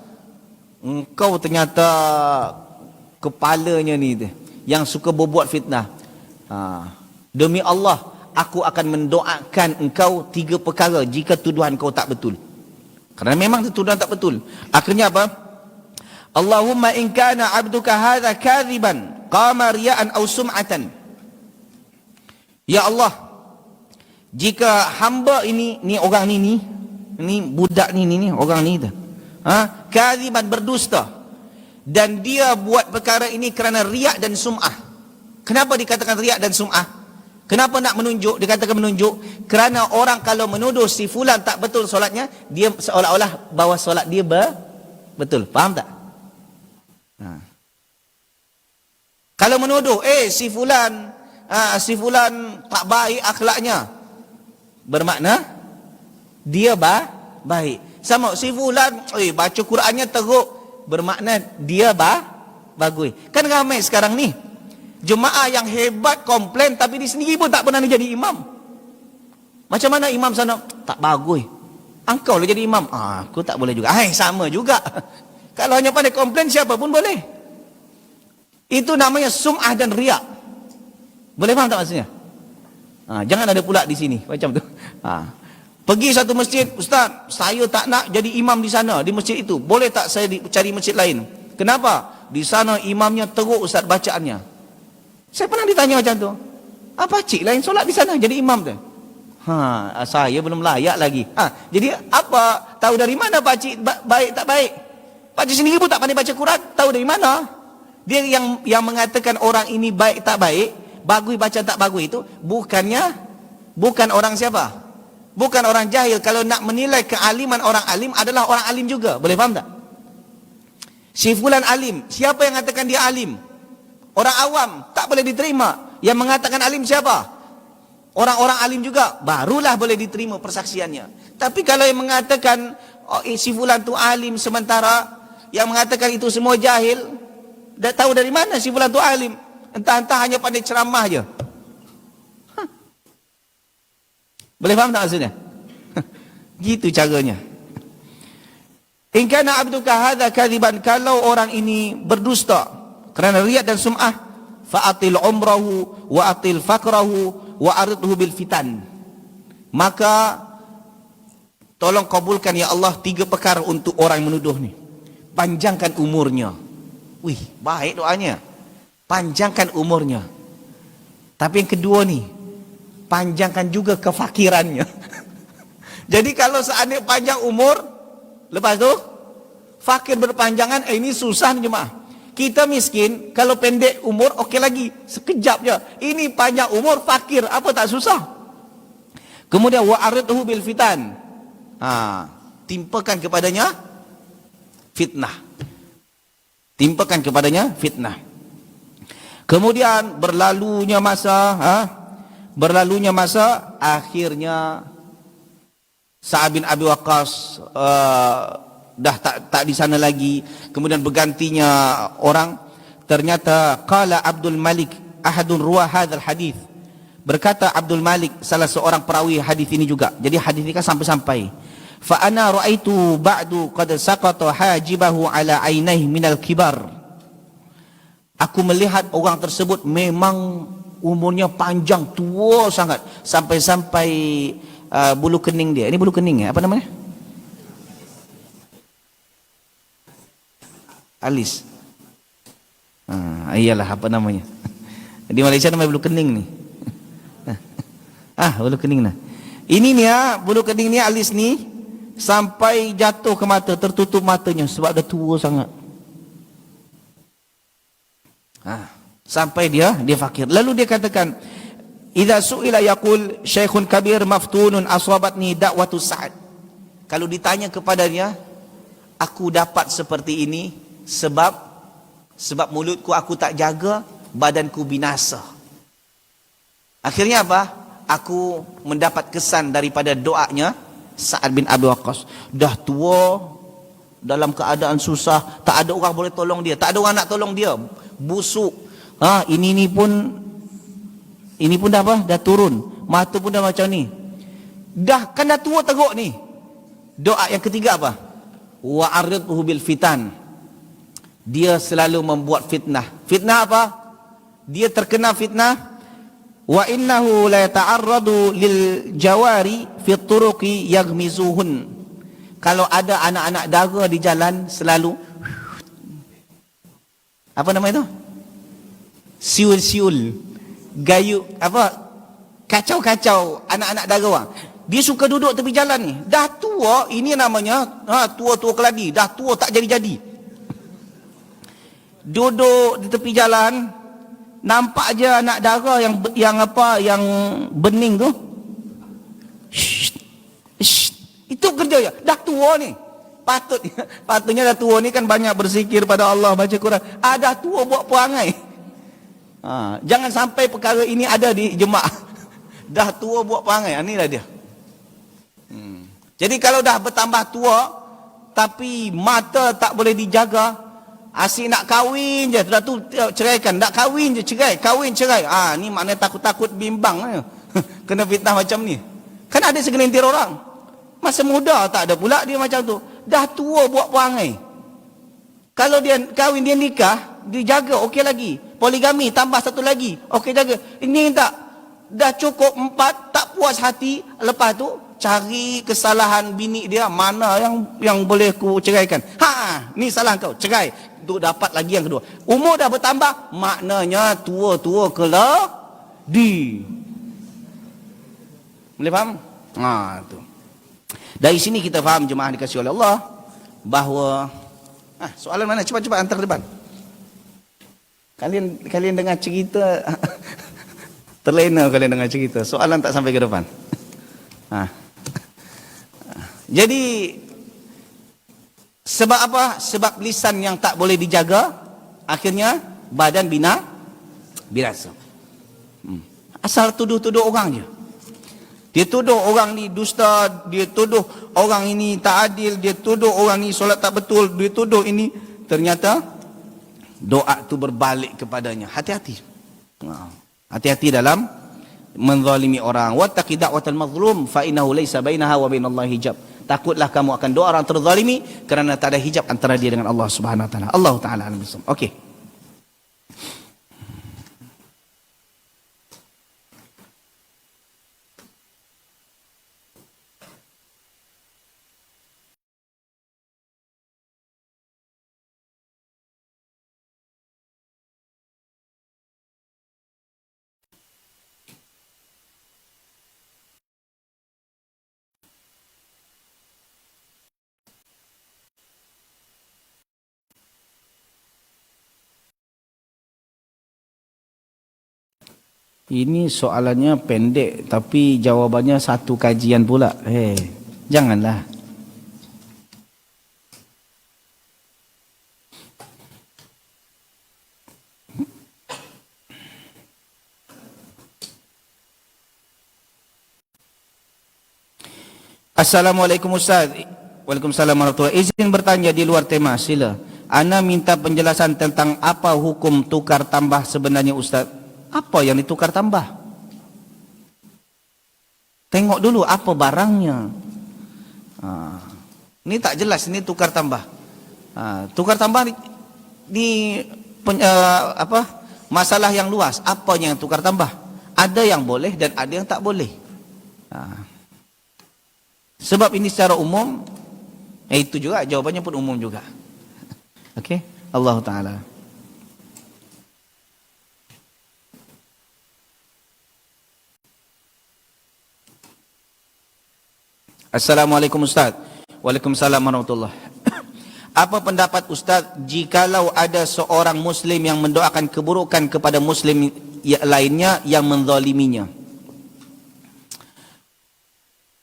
Engkau ternyata kepalanya ni yang suka berbuat fitnah. Demi Allah, aku akan mendoakan engkau 3 perkara jika tuduhan kau tak betul. Kerana memang tuduhan tak betul. Akhirnya apa? Allahumma in kana 'abduka hadha kadhiban qama riya'an aw sum'atan. Ya Allah, jika hamba ini orang ni budak ni orang ni kadhiban, berdusta, dan dia buat perkara ini kerana riak dan sum'ah. Kenapa dikatakan riak dan sum'ah? Kenapa nak menunjuk? Dikatakan menunjuk kerana orang kalau menuduh si fulan tak betul solatnya, dia seolah-olah bahawa solat dia betul. Faham tak? Kalau menuduh si fulan tak baik akhlaknya, bermakna dia baik. Sama si fulan baca Qurannya teruk, bermakna dia bagus. Kan ramai sekarang ni jemaah yang hebat komplain tapi dia sendiri pun tak pernah jadi imam. Macam mana imam sana tak bagus, engkau lah jadi imam. Aku tak boleh juga. Sama juga. Kalau hanya pandai komplain, siapa pun boleh. Itu namanya sum'ah dan riak. Boleh faham tak maksudnya? Jangan ada pula di sini macam tu. Pergi satu masjid, Ustaz, saya tak nak jadi imam di sana, di masjid itu. Boleh tak saya cari masjid lain? Kenapa? Di sana imamnya teruk Ustaz bacaannya. Saya pernah ditanya macam tu. Pakcik lain solat di sana jadi imam tu. Saya belum layak lagi. Jadi apa? Tahu dari mana pakcik baik tak baik? Pakcik sendiri pun tak pandai baca Quran, tahu dari mana? Dia yang mengatakan orang ini baik tak baik, bagus baca tak bagus itu bukan orang siapa? Bukan orang jahil. Kalau nak menilai kealiman orang alim adalah orang alim juga. Boleh faham tak? Si fulan alim, siapa yang mengatakan dia alim? Orang awam tak boleh diterima. Yang mengatakan alim siapa? Orang-orang alim juga, barulah boleh diterima persaksiannya. Tapi kalau yang mengatakan si fulan tu alim sementara yang mengatakan itu semua jahil, dah tahu dari mana si fulan tu alim? Entah-entah hanya pandai ceramah je. Boleh faham tak maksudnya? Gitu caranya. In kana abduka hadza kadhiban, kalau orang ini berdusta kerana riya dan sum'ah, fa'atil umrahu wa atil faqrahu wa aridhu bil fitan. Maka tolong kabulkan ya Allah 3 perkara untuk orang yang menuduh ni. Panjangkan umurnya. Wih, baik doanya. Panjangkan umurnya. Tapi yang kedua ni, panjangkan juga kefakirannya. Jadi kalau seandainya panjang umur, lepas tu fakir berpanjangan, ini susah ni jemaah. Kita miskin, kalau pendek umur okey lagi, sekejap je. Ini panjang umur, fakir, apa tak susah? Kemudian wa'aridhu bil fitan. Timpakan kepadanya fitnah. Timpakan kepadanya fitnah. Kemudian berlalunya masa, akhirnya Sa'ad bin Abi Waqqas dah tak di sana lagi. Kemudian bergantinya orang. Ternyata qala Abdul Malik ahadun ruwa hadzal hadis. Berkata Abdul Malik, salah seorang perawi hadis ini juga. Jadi hadis ini kan sampai-sampai. Fa ana ra'aitu ba'du qad saqata hajibahu ala ainaihi minal kibar. Aku melihat orang tersebut memang umurnya panjang, tua sangat, sampai-sampai bulu kening dia. Ini bulu kening ya, apa namanya? Alis. Iyalah apa namanya? Di Malaysia namanya bulu kening ni. Bulu kening nah. Ini ni bulu kening ni, alis ni sampai jatuh ke mata, tertutup matanya sebab dah tua sangat. Sampai dia fakir. Lalu dia katakan, idza su'ila yaqul syekhun kabir maftunun asabatni da'watu Sa'ad. Kalau ditanya kepadanya, aku dapat seperti ini sebab mulutku aku tak jaga, badanku binasa. Akhirnya apa? Aku mendapat kesan daripada doanya Sa'ad bin Abi Waqqas. Dah tua, dalam keadaan susah, tak ada orang boleh tolong dia, tak ada orang nak tolong dia, busuk. Ini pun dah apa? Dah turun. Mata pun dah macam ni. Dah kan dah tua teruk ni. Doa yang ketiga apa? Wa aridhu bil fitan. Dia selalu membuat fitnah. Fitnah apa? Dia terkena fitnah. Wa innahu la yata'arradu lil jawari fi turuqi yaghmizuhun. Kalau ada anak-anak dara di jalan, selalu apa nama itu? Siul-siul, gayu, apa, kacau-kacau anak-anak dara. Dia suka duduk tepi jalan ni. Dah tua, ini namanya tua-tua keladi. Dah tua tak jadi-jadi. Duduk di tepi jalan, nampak je anak dara yang bening tu. Itu kerja je. Dah tua ni. Patutnya dah tua ni kan banyak berzikir pada Allah, baca Quran. Dah tua buat perangai. Jangan sampai perkara ini ada di jemaah. Dah tua buat perangai. Inilah dia. Jadi kalau dah bertambah tua, tapi mata tak boleh dijaga, asyik nak kahwin je, dah tu ceraikan. Nak kahwin je cerai, kahwin cerai. Ni maknanya takut-takut bimbang. Kena fitnah macam ni. Kan ada segelintir orang. Masa muda tak ada pula dia macam tu. Dah tua buat perangai. Kalau dia kahwin, dia nikah, dijaga, okey lagi. Poligami, tambah satu lagi, okey jaga. Ini tak. Dah cukup 4, tak puas hati. Lepas tu, cari kesalahan bini dia. Mana yang boleh ku ceraikan. Ni salah kau, cerai. Untuk dapat lagi yang kedua. Umur dah bertambah, maknanya tua-tua keladi. Boleh faham? Tu. Dari sini kita faham jemaah dikasihi oleh Allah, bahawa soalan mana? Cepat-cepat hantar ke depan. Kalian dengar cerita terlena kalian dengar cerita. Soalan tak sampai ke depan. Jadi sebab apa? Sebab lisan yang tak boleh dijaga, akhirnya badan binasa. Asal tuduh-tuduh orang je. Dia tuduh orang ni dusta, dia tuduh orang ini tak adil, dia tuduh orang ni solat tak betul, dia tuduh ini. Ternyata doa tu berbalik kepadanya. Hati-hati. Hati-hati dalam menzalimi orang. Wattaqi da'watal mazlum fa innahu laysa bainaha wa bainallahi hijab. Takutlah kamu akan doa orang terzalimi kerana tak ada hijab antara dia dengan Allah Subhanahu wa taala. Allah taala alam bisawab. Okey. Ini soalannya pendek tapi jawabannya satu kajian pula. Janganlah. Assalamualaikum Ustaz. Waalaikumsalam warahmatullahi wabarakatuh. Izin bertanya di luar tema, sila. Ana minta penjelasan tentang apa hukum tukar tambah sebenarnya Ustaz. Apa yang ditukar tambah? Tengok dulu apa barangnya. Ini tak jelas, ini tukar tambah. Tukar tambah masalah yang luas. Apa yang tukar tambah? Ada yang boleh dan ada yang tak boleh. Sebab ini secara umum, itu juga jawabannya pun umum juga. Okey, Allah Taala. Assalamualaikum Ustaz. Waalaikumsalam warahmatullahi. Apa pendapat Ustaz jikalau ada seorang Muslim yang mendoakan keburukan kepada Muslim lainnya yang menzaliminya?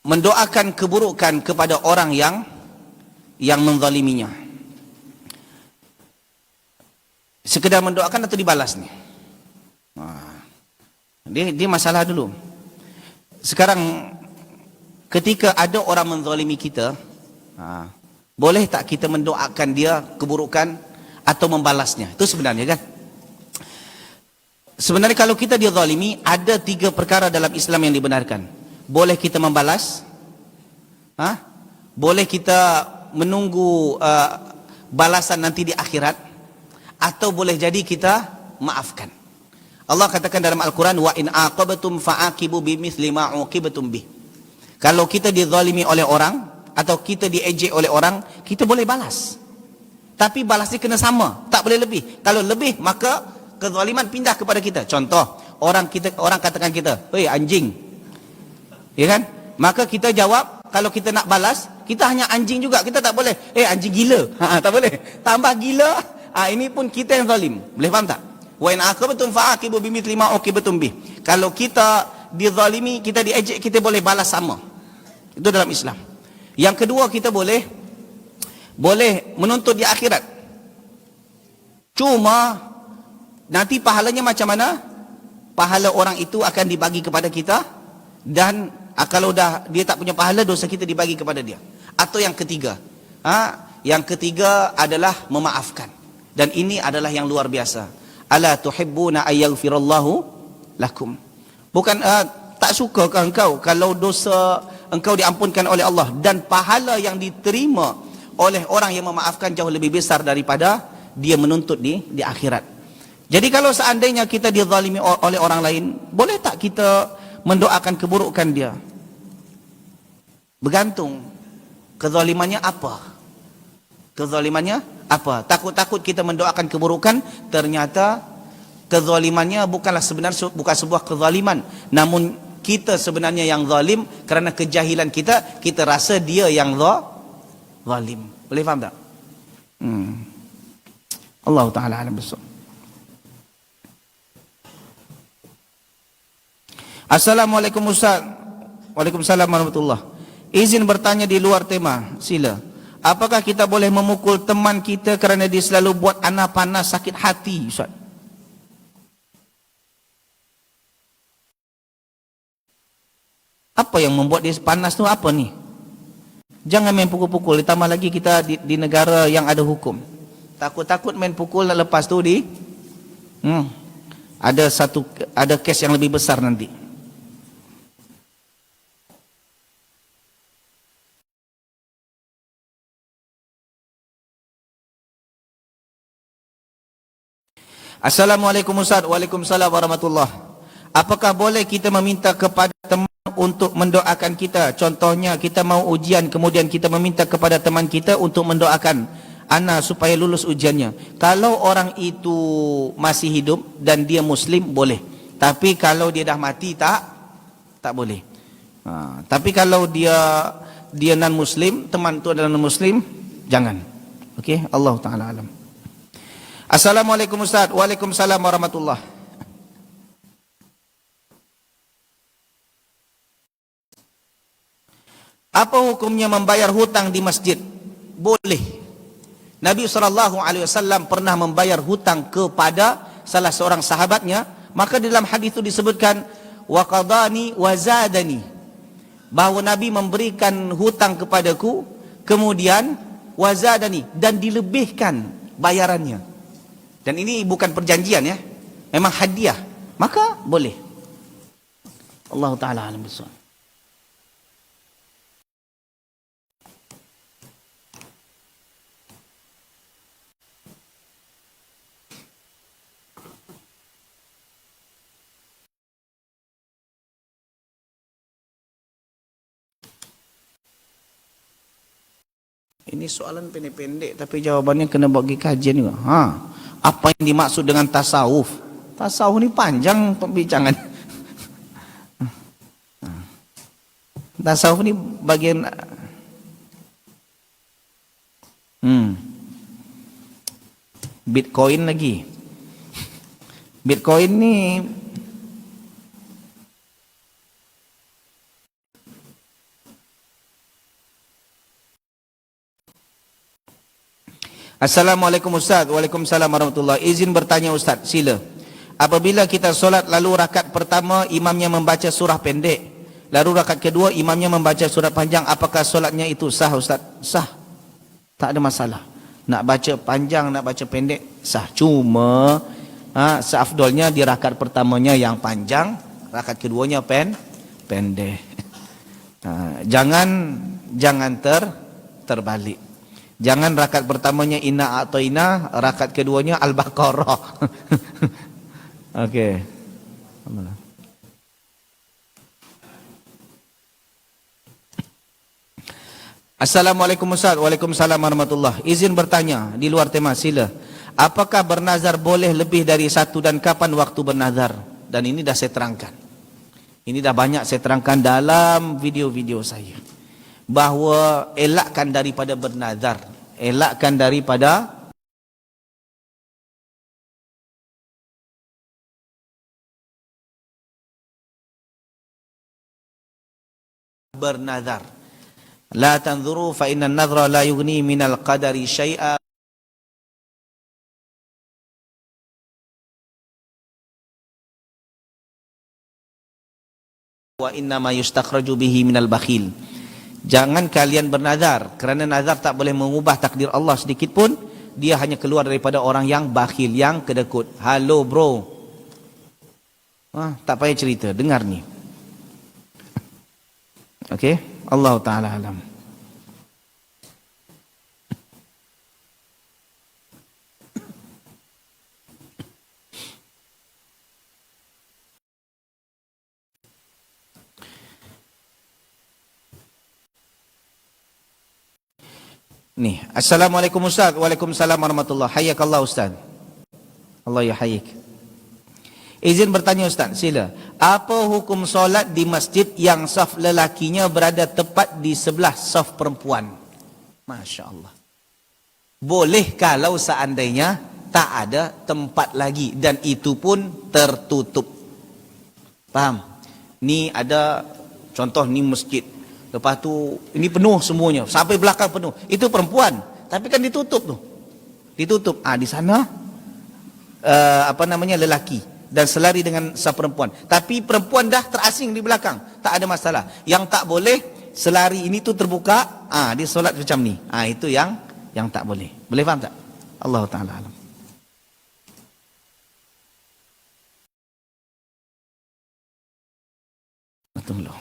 Mendoakan keburukan kepada orang yang menzaliminya. Sekedar mendoakan atau dibalas ni? Dia masalah dulu. Sekarang ketika ada orang menzalimi kita, boleh tak kita mendoakan dia keburukan atau membalasnya? Itu sebenarnya kan. Sebenarnya kalau kita dizalimi, ada 3 perkara dalam Islam yang dibenarkan. Boleh kita membalas, boleh kita menunggu balasan nanti di akhirat, atau boleh jadi kita maafkan. Allah katakan dalam Al-Quran, wa in aqabtum fa'aqibu bimithli ma uqibtum bih. Kalau kita dizalimi oleh orang atau kita diejek oleh orang, kita boleh balas. Tapi balasnya kena sama, tak boleh lebih. Kalau lebih, maka kezaliman pindah kepada kita. Contoh, orang katakan kita, "Hei anjing." Ya kan? Maka kita jawab, kalau kita nak balas, kita hanya anjing juga, kita tak boleh, anjing gila. Tak boleh. Tambah gila, ini pun kita yang zalim. Boleh faham tak? Wa in aqabtum fa'aqibu bimithli ma uqibtum bih. Kalau kita dizalimi, kita diejek, kita boleh balas sama. Itu dalam Islam. Yang kedua, kita boleh menuntut di akhirat. Cuma nanti pahalanya macam mana? Pahala orang itu akan dibagi kepada kita, dan kalau dia tak punya pahala, dosa kita dibagi kepada dia. Atau yang ketiga, yang ketiga adalah memaafkan. Dan ini adalah yang luar biasa. Ala tuhibbuna ayyaghfirallahu lakum. Bukan tak suka ke engkau kalau dosa engkau diampunkan oleh Allah, dan pahala yang diterima oleh orang yang memaafkan jauh lebih besar daripada dia menuntut di akhirat. Jadi kalau seandainya kita dizalimi oleh orang lain, boleh tak kita mendoakan keburukan dia? Bergantung kezalimannya apa. Kezalimannya apa? Takut-takut kita mendoakan keburukan, ternyata kezalimannya bukan sebuah kezaliman, namun kita sebenarnya yang zalim kerana kejahilan kita rasa dia yang zalim. Boleh faham tak? Allah Ta'ala alam bisawab. Assalamualaikum Ustaz. Waalaikumsalam warahmatullahi. Izin bertanya di luar tema, sila. Apakah kita boleh memukul teman kita kerana dia selalu buat ana panas, sakit hati, Ustaz? Apa yang membuat dia panas tu apa ni? Jangan main pukul-pukul. Ditambah lagi kita di negara yang ada hukum. Takut-takut main pukul, lepas tu ada kes yang lebih besar nanti. Assalamualaikum Ustaz. Waalaikumsalam warahmatullah. Apakah boleh kita meminta kepada teman untuk mendoakan kita? Contohnya kita mau ujian, kemudian kita meminta kepada teman kita untuk mendoakan ana supaya lulus ujiannya. Kalau orang itu masih hidup dan dia Muslim, boleh. Tapi kalau dia dah mati, tak boleh. Tapi kalau dia non Muslim, teman itu adalah non Muslim, jangan. Okey, Allah Taala alam. Assalamualaikum Ustaz. Waalaikumsalam warahmatullah. Apa hukumnya membayar hutang di masjid? Boleh. Nabi SAW pernah membayar hutang kepada salah seorang sahabatnya. Maka di dalam hadis itu disebutkan wa qadani wa zadani, bahawa Nabi memberikan hutang kepadaku, kemudian wa zadani, dan dilebihkan bayarannya. Dan ini bukan perjanjian ya, memang hadiah, maka boleh. Allah Ta'ala alam bisawab. Ini soalan pendek-pendek tapi jawabannya kena bagi kajian juga. Apa yang dimaksud dengan tasawuf? Tasawuf ni panjang pembicaraan. Tasawuf ni bagian Bitcoin lagi. Bitcoin ni Assalamualaikum Ustaz. Waalaikumsalam warahmatullahi. Izin bertanya Ustaz, sila. Apabila kita solat lalu rakaat pertama imamnya membaca surah pendek, lalu rakaat kedua imamnya membaca surah panjang, apakah solatnya itu sah Ustaz? Sah. Tak ada masalah. Nak baca panjang, nak baca pendek, sah. Cuma seafdolnya di rakaat pertamanya yang panjang, rakaat keduanya pendek. Jangan terbalik. Jangan rakaat pertamanya inna atau ina, rakaat keduanya al-baqarah. Okey. Assalamualaikum Ustaz. Waalaikumsalam warahmatullah. Izin bertanya di luar tema, sila. Apakah bernazar boleh lebih dari satu dan kapan waktu bernazar? Dan ini dah saya terangkan. Ini dah banyak saya terangkan dalam video-video saya. Bahawa elakkan daripada bernazar, elakkan daripada bernazar. La tanzuru fa inna an-nadhra la yughni minal qadari syai'a wa inna ma yustakhraju bihi minal bakhil. Jangan kalian bernazar, kerana nazar tak boleh mengubah takdir Allah sedikit pun. Dia hanya keluar daripada orang yang bakhil, yang kedekut. Halo bro, tak payah cerita, dengar ni. Okey, Allah Ta'ala alam. Nih, Assalamualaikum Ustaz. Waalaikumsalam warahmatullahi. Hayyakallah Ustaz. Allah ya hayyik. Izin bertanya Ustaz, sila. Apa hukum solat di masjid yang saf lelakinya berada tepat di sebelah saf perempuan? Masya Allah. Boleh kalau seandainya tak ada tempat lagi dan itu pun tertutup. Faham? Ni ada contoh, ni masjid. Lepas tu ini penuh semuanya, sampai belakang penuh. Itu perempuan, tapi kan ditutup tu. Ditutup. Di sana lelaki dan selari dengan saf perempuan. Tapi perempuan dah terasing di belakang, tak ada masalah. Yang tak boleh selari ini tu terbuka, dia solat macam ni. Itu yang tak boleh. Boleh faham tak? Allah Taala alam. Tunggu.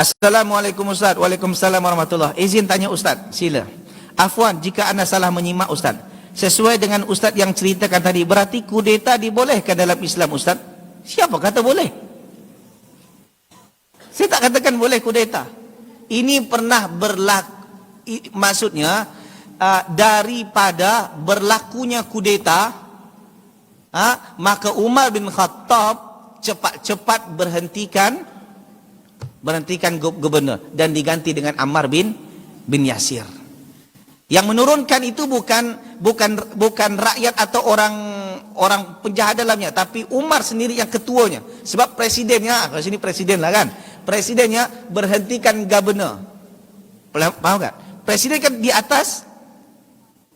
Assalamualaikum Ustaz. Waalaikumsalam warahmatullahi. Izin tanya Ustaz, sila. Afwan jika anda salah menyimak Ustaz. Sesuai dengan Ustaz yang ceritakan tadi, berarti kudeta dibolehkan dalam Islam Ustaz? Siapa kata boleh? Saya tak katakan boleh kudeta. Ini pernah berlaku, maksudnya daripada berlakunya kudeta, maka Umar bin Khattab cepat-cepat berhentikan gubernur dan diganti dengan Ammar bin Yasir. Yang menurunkan itu bukan rakyat atau orang penjahat dalamnya, tapi Umar sendiri yang ketuanya. Sebab presidennya, kalau sini presiden lah kan, presidennya berhentikan gubernur. Faham tak? Presiden kan di atas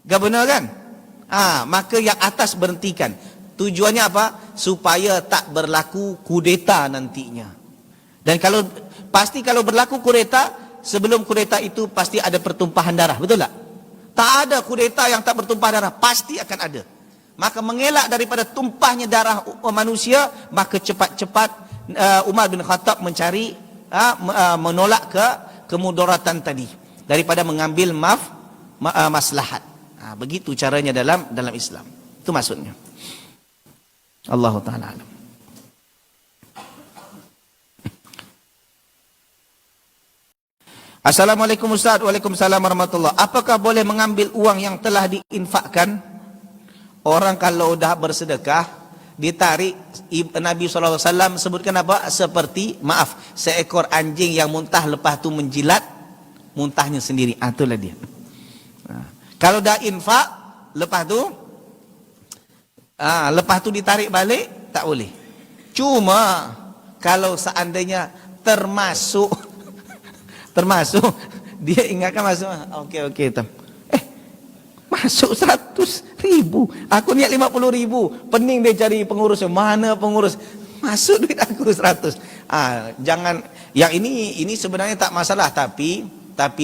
gubernur kan? Maka yang atas berhentikan. Tujuannya apa? Supaya tak berlaku kudeta nantinya. Dan kalau berlaku kudeta, sebelum kudeta itu pasti ada pertumpahan darah, betul tak? Tak ada kudeta yang tak bertumpah darah, pasti akan ada. Maka mengelak daripada tumpahnya darah manusia, maka cepat-cepat Umar bin Khattab mencari menolak kemudaratan tadi daripada mengambil maslahat. Begitu caranya dalam Islam. Itu maksudnya. Allahu taala alam. Assalamualaikum Ustaz. Waalaikumsalam warahmatullahi. Apakah boleh mengambil uang yang telah diinfakkan? Orang kalau dah bersedekah, ditarik, Nabi SAW sebutkan apa? Seperti, seekor anjing yang muntah lepas tu menjilat muntahnya sendiri. Itulah dia. Kalau dah infak, lepas tu ditarik balik, tak boleh. Cuma kalau seandainya termasuk dia ingatkan masuk, okey tam. Masuk 100,000. Aku niat 50,000. Pening dia cari pengurusnya. Mana pengurus? Masuk duit aku 100. Jangan, yang ini sebenarnya tak masalah, tapi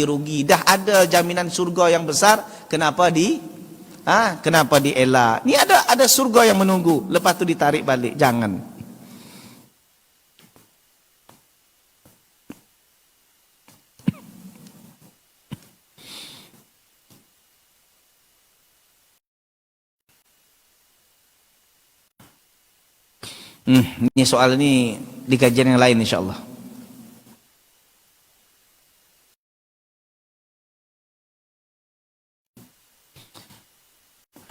rugi. Dah ada jaminan surga yang besar, kenapa dielak? Ni ada surga yang menunggu, lepas tu ditarik balik. Jangan. Ini soal ini di kajian yang lain insyaAllah.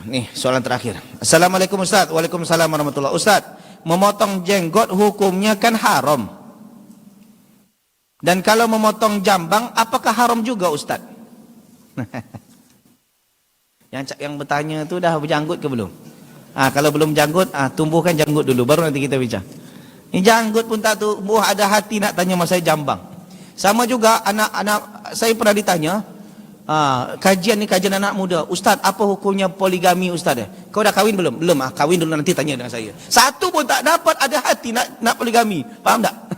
Nih soalan terakhir. Assalamualaikum Ustaz. Waalaikumsalam warahmatullahi. Ustaz, memotong jenggot hukumnya kan haram. Dan kalau memotong jambang, apakah haram juga Ustaz? Yang bertanya tu dah berjanggut ke belum? Kalau belum janggut, tumbuhkan janggut dulu, baru nanti kita bincang. Ini janggut pun tak tumbuh, ada hati nak tanya masalah jambang. Sama juga anak-anak saya pernah ditanya, kajian anak muda, Ustaz, apa hukumnya poligami Ustaz? Kau dah kahwin belum? Belum. Kahwin dulu nanti tanya dengan saya. Satu pun tak dapat ada hati nak poligami. Faham tak?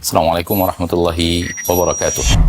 Assalamualaikum warahmatullahi wabarakatuh.